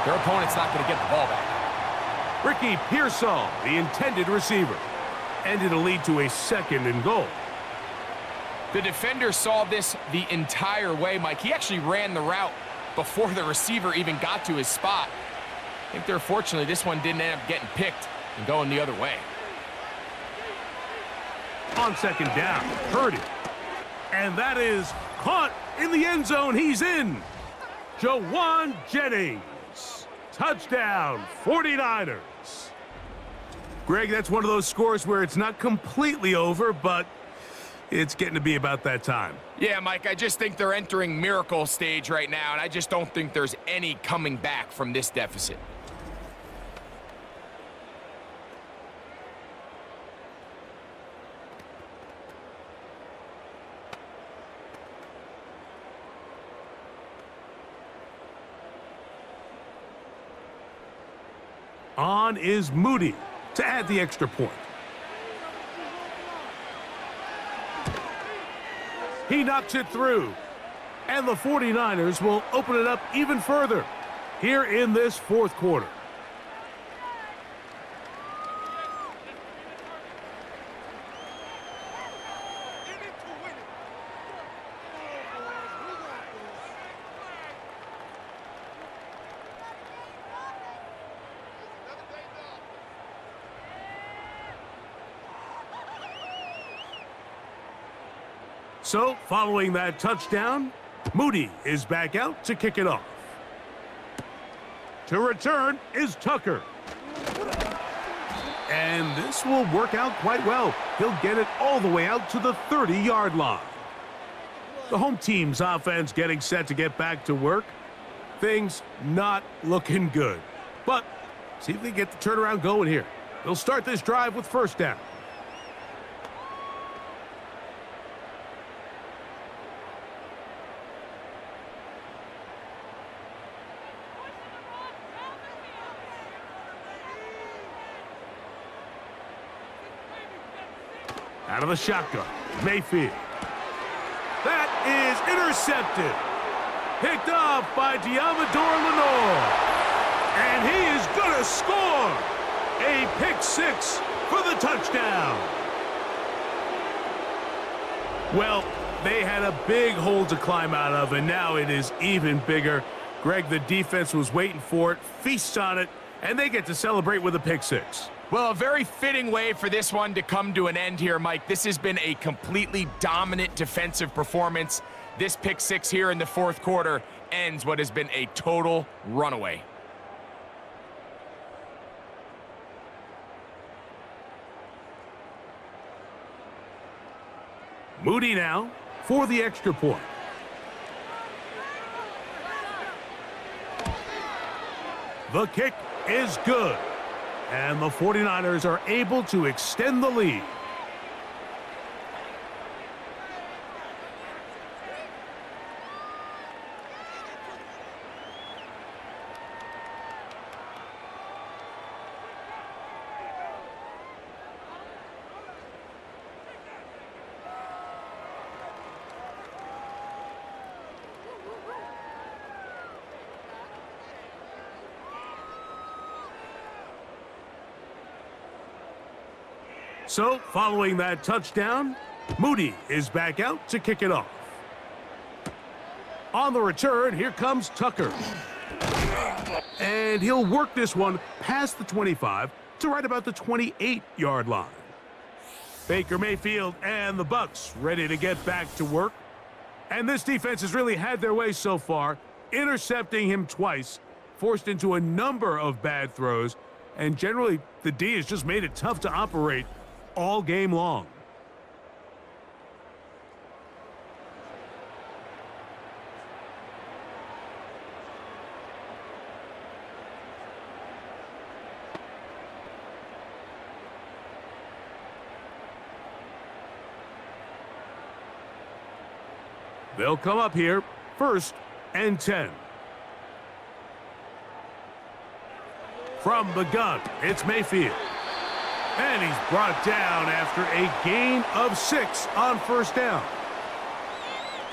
their opponent's not going to get the ball back. Ricky Pearsall, the intended receiver, and it'll lead to a 2nd and goal. The defender saw this the entire way, Mike. He actually ran the route before the receiver even got to his spot. I think they're fortunately this one didn't end up getting picked and going the other way. On 2nd down, Purdy. And that is caught in the end zone. He's in. Jawan Jennings. Touchdown, 49ers. Greg, that's one of those scores where it's not completely over, but it's getting to be about that time. Yeah, Mike, I just think they're entering miracle stage right now, and I just don't think there's any coming back from this deficit. On is Moody to add the extra point. He knocks it through. And the 49ers will open it up even further here in this 4th quarter. So, following that touchdown, Moody is back out to kick it off. To return is Tucker. And this will work out quite well. He'll get it all the way out to the 30-yard line. The home team's offense getting set to get back to work. Things not looking good. But see if they get the turnaround going here. They'll start this drive with 1st down. Out of the shotgun, Mayfield. That is intercepted. Picked off by Diamador Lenore. And he is going to score. A pick 6 for the touchdown. Well, they had a big hole to climb out of, and now it is even bigger. Greg, the defense was waiting for it, feasts on it, and they get to celebrate with a pick 6. Well, a very fitting way for this one to come to an end here, Mike. This has been a completely dominant defensive performance. This pick 6 here in the 4th quarter ends what has been a total runaway. Moody now for the extra point. The kick is good. And the 49ers are able to extend the lead. So, following that touchdown, Moody is back out to kick it off. On the return, here comes Tucker. And he'll work this one past the 25 to right about the 28-yard line. Baker Mayfield and the Bucs ready to get back to work. And this defense has really had their way so far, intercepting him twice, forced into a number of bad throws, and generally the D has just made it tough to operate all game long. They'll come up here, 1st and 10. From the gun, it's Mayfield. And he's brought down after a gain of 6 on 1st down.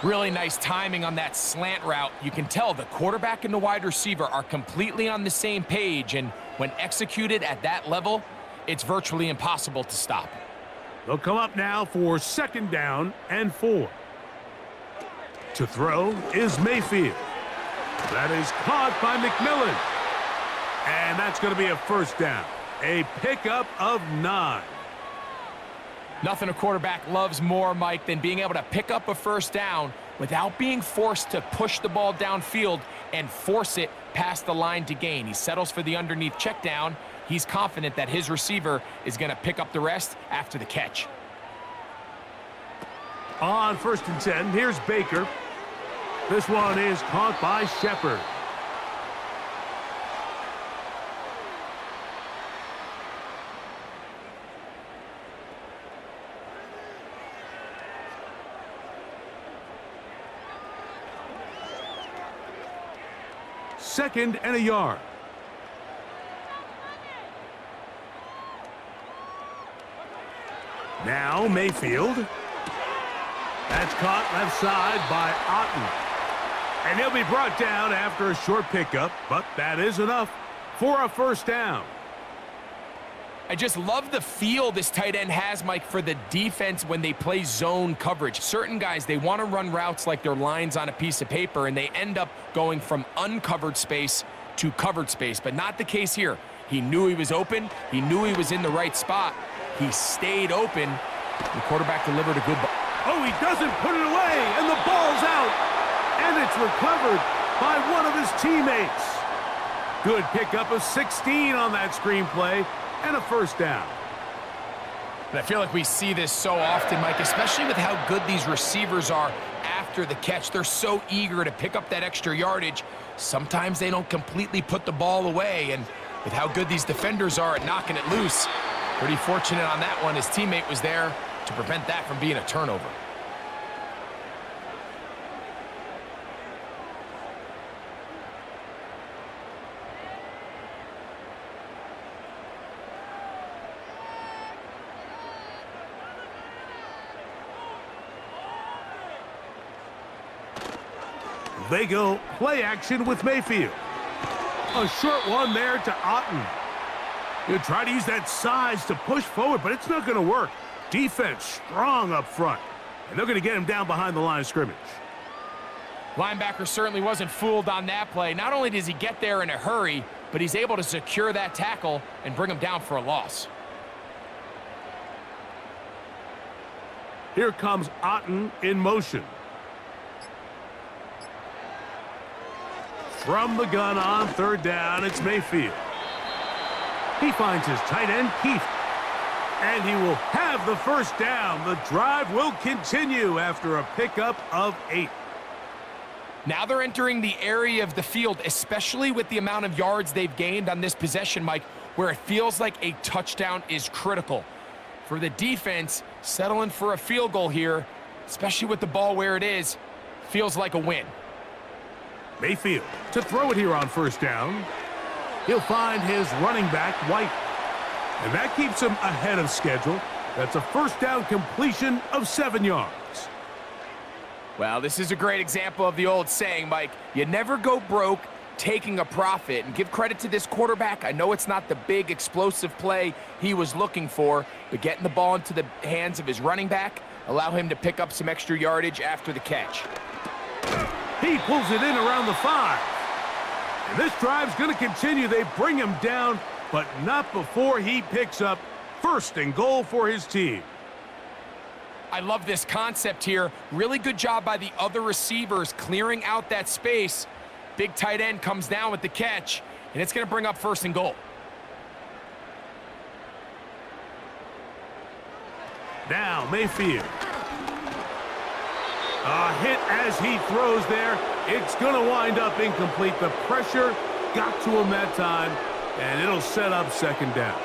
Really nice timing on that slant route. You can tell the quarterback and the wide receiver are completely on the same page, and when executed at that level, it's virtually impossible to stop. They'll come up now for 2nd down and 4. To throw is Mayfield. That is caught by McMillan. And that's going to be a 1st down. A pickup of 9. Nothing a quarterback loves more, Mike, than being able to pick up a 1st down without being forced to push the ball downfield and force it past the line to gain. He settles for the underneath check down. He's confident that his receiver is going to pick up the rest after the catch. On 1st and 10, here's Baker. This one is caught by Shepard. Second and a yard. Now Mayfield. That's caught left side by Otten. And he'll be brought down after a short pickup, but that is enough for a 1st down. I just love the feel this tight end has, Mike, for the defense when they play zone coverage. Certain guys, they want to run routes like they're lines on a piece of paper, and they end up going from uncovered space to covered space, but not the case here. He knew he was open. He knew he was in the right spot. He stayed open. The quarterback delivered a good ball. Oh, he doesn't put it away, and the ball's out. And it's recovered by one of his teammates. Good pickup of 16 on that screenplay. And a 1st down. And I feel like we see this so often, Mike, especially with how good these receivers are after the catch. They're so eager to pick up that extra yardage. Sometimes they don't completely put the ball away, and with how good these defenders are at knocking it loose, pretty fortunate on that one. His teammate was there to prevent that from being a turnover. They go play action with Mayfield. A short one there to Otten. He'll try to use that size to push forward, but it's not going to work. Defense strong up front, and they're going to get him down behind the line of scrimmage. Linebacker certainly wasn't fooled on that play. Not only does he get there in a hurry, but he's able to secure that tackle and bring him down for a loss. Here comes Otten in motion. From the gun on 3rd down, it's Mayfield. He finds his tight end, Keith. And he will have the 1st down. The drive will continue after a pickup of 8. Now they're entering the area of the field, especially with the amount of yards they've gained on this possession, Mike, where it feels like a touchdown is critical. For the defense, settling for a field goal here, especially with the ball where it is, feels like a win. Mayfield to throw it here on 1st down. He'll find his running back, White. And that keeps him ahead of schedule. That's a 1st down completion of 7 yards. Well, this is a great example of the old saying, Mike, you never go broke taking a profit. And give credit to this quarterback. I know it's not the big explosive play he was looking for, but getting the ball into the hands of his running back, allow him to pick up some extra yardage after the catch. He pulls it in around the 5. And this drive's going to continue. They bring him down, but not before he picks up 1st and goal for his team. I love this concept here. Really good job by the other receivers clearing out that space. Big tight end comes down with the catch, and it's going to bring up 1st and goal. Now Mayfield. A hit as he throws there. It's going to wind up incomplete. The pressure got to him that time, and it'll set up 2nd down.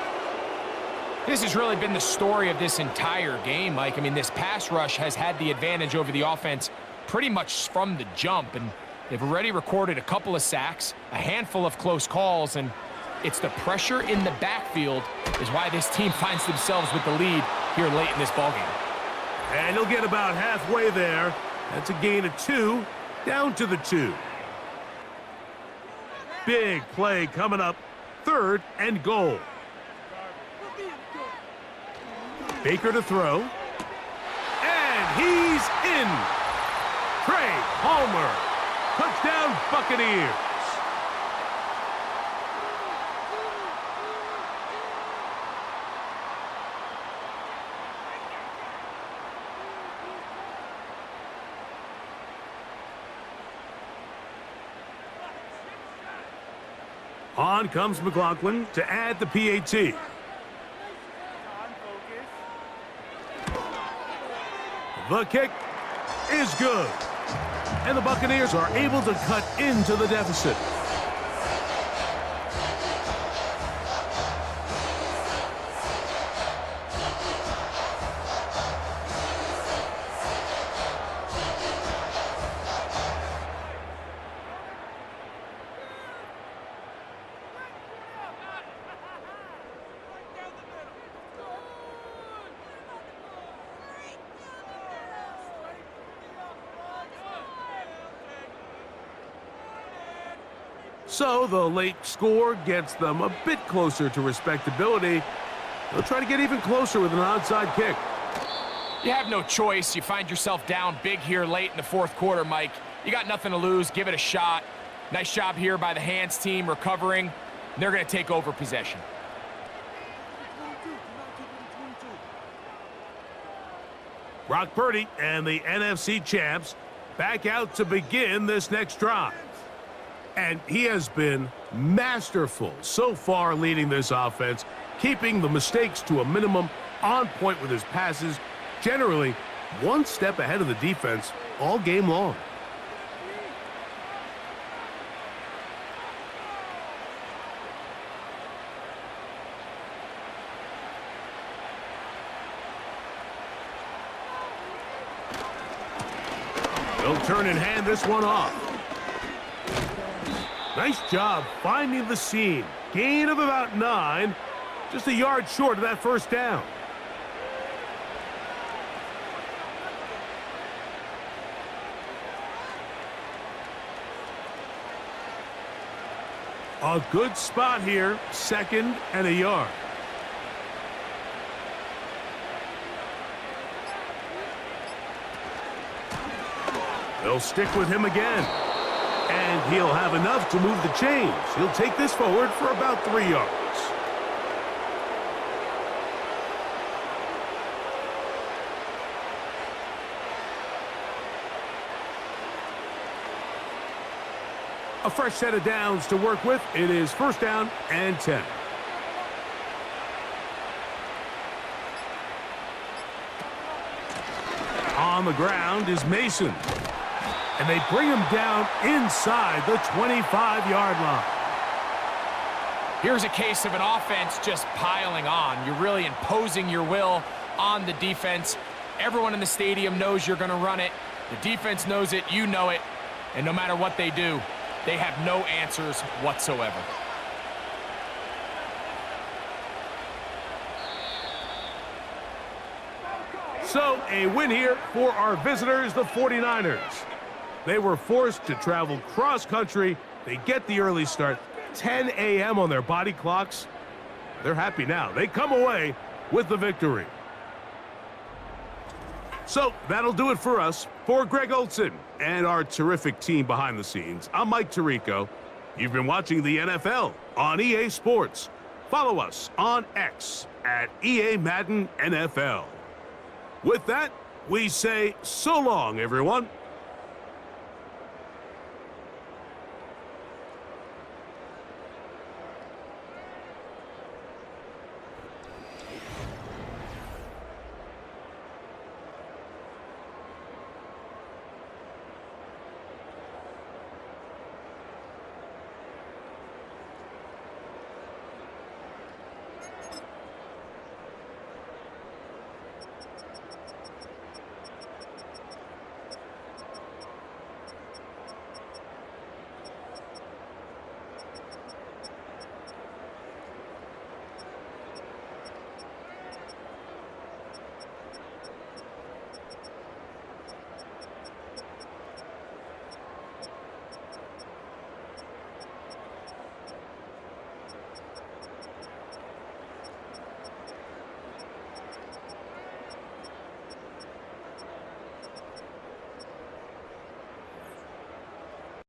This has really been the story of this entire game, Mike. I mean, this pass rush has had the advantage over the offense pretty much from the jump, and they've already recorded a couple of sacks, a handful of close calls, and it's the pressure in the backfield is why this team finds themselves with the lead here late in this ballgame. And he'll get about halfway there. That's a gain of 2, down to the 2. Big play coming up, 3rd and goal. Baker to throw. And he's in. Trey Palmer. Touchdown, Buccaneers. On comes McLaughlin to add the PAT. The kick is good. And the Buccaneers are able to cut into the deficit. So the late score gets them a bit closer to respectability. They'll try to get even closer with an onside kick. You have no choice. You find yourself down big here late in the 4th quarter, Mike. You got nothing to lose. Give it a shot. Nice job here by the hands team recovering. They're going to take over possession. Brock Purdy and the NFC champs back out to begin this next drive. And he has been masterful so far leading this offense, keeping the mistakes to a minimum, on point with his passes, generally one step ahead of the defense all game long. They'll turn and hand this one off. Nice job finding the seam. Gain of about 9. Just a yard short of that first down. A good spot here. 2nd and a yard. They'll stick with him again. And he'll have enough to move the chains. He'll take this forward for about 3 yards. A fresh set of downs to work with. It is 1st down and 10. On the ground is Mason. And they bring him down inside the 25-yard line. Here's a case of an offense just piling on. You're really imposing your will on the defense. Everyone in the stadium knows you're going to run it. The defense knows it. You know it. And no matter what they do, they have no answers whatsoever. So a win here for our visitors, the 49ers. They were forced to travel cross-country. They get the early start, 10 a.m. on their body clocks. They're happy now. They come away with the victory. So that'll do it for us. For Greg Olson and our terrific team behind the scenes, I'm Mike Tirico. You've been watching the NFL on EA Sports. Follow us on X at EA Madden NFL. With that, we say so long, everyone.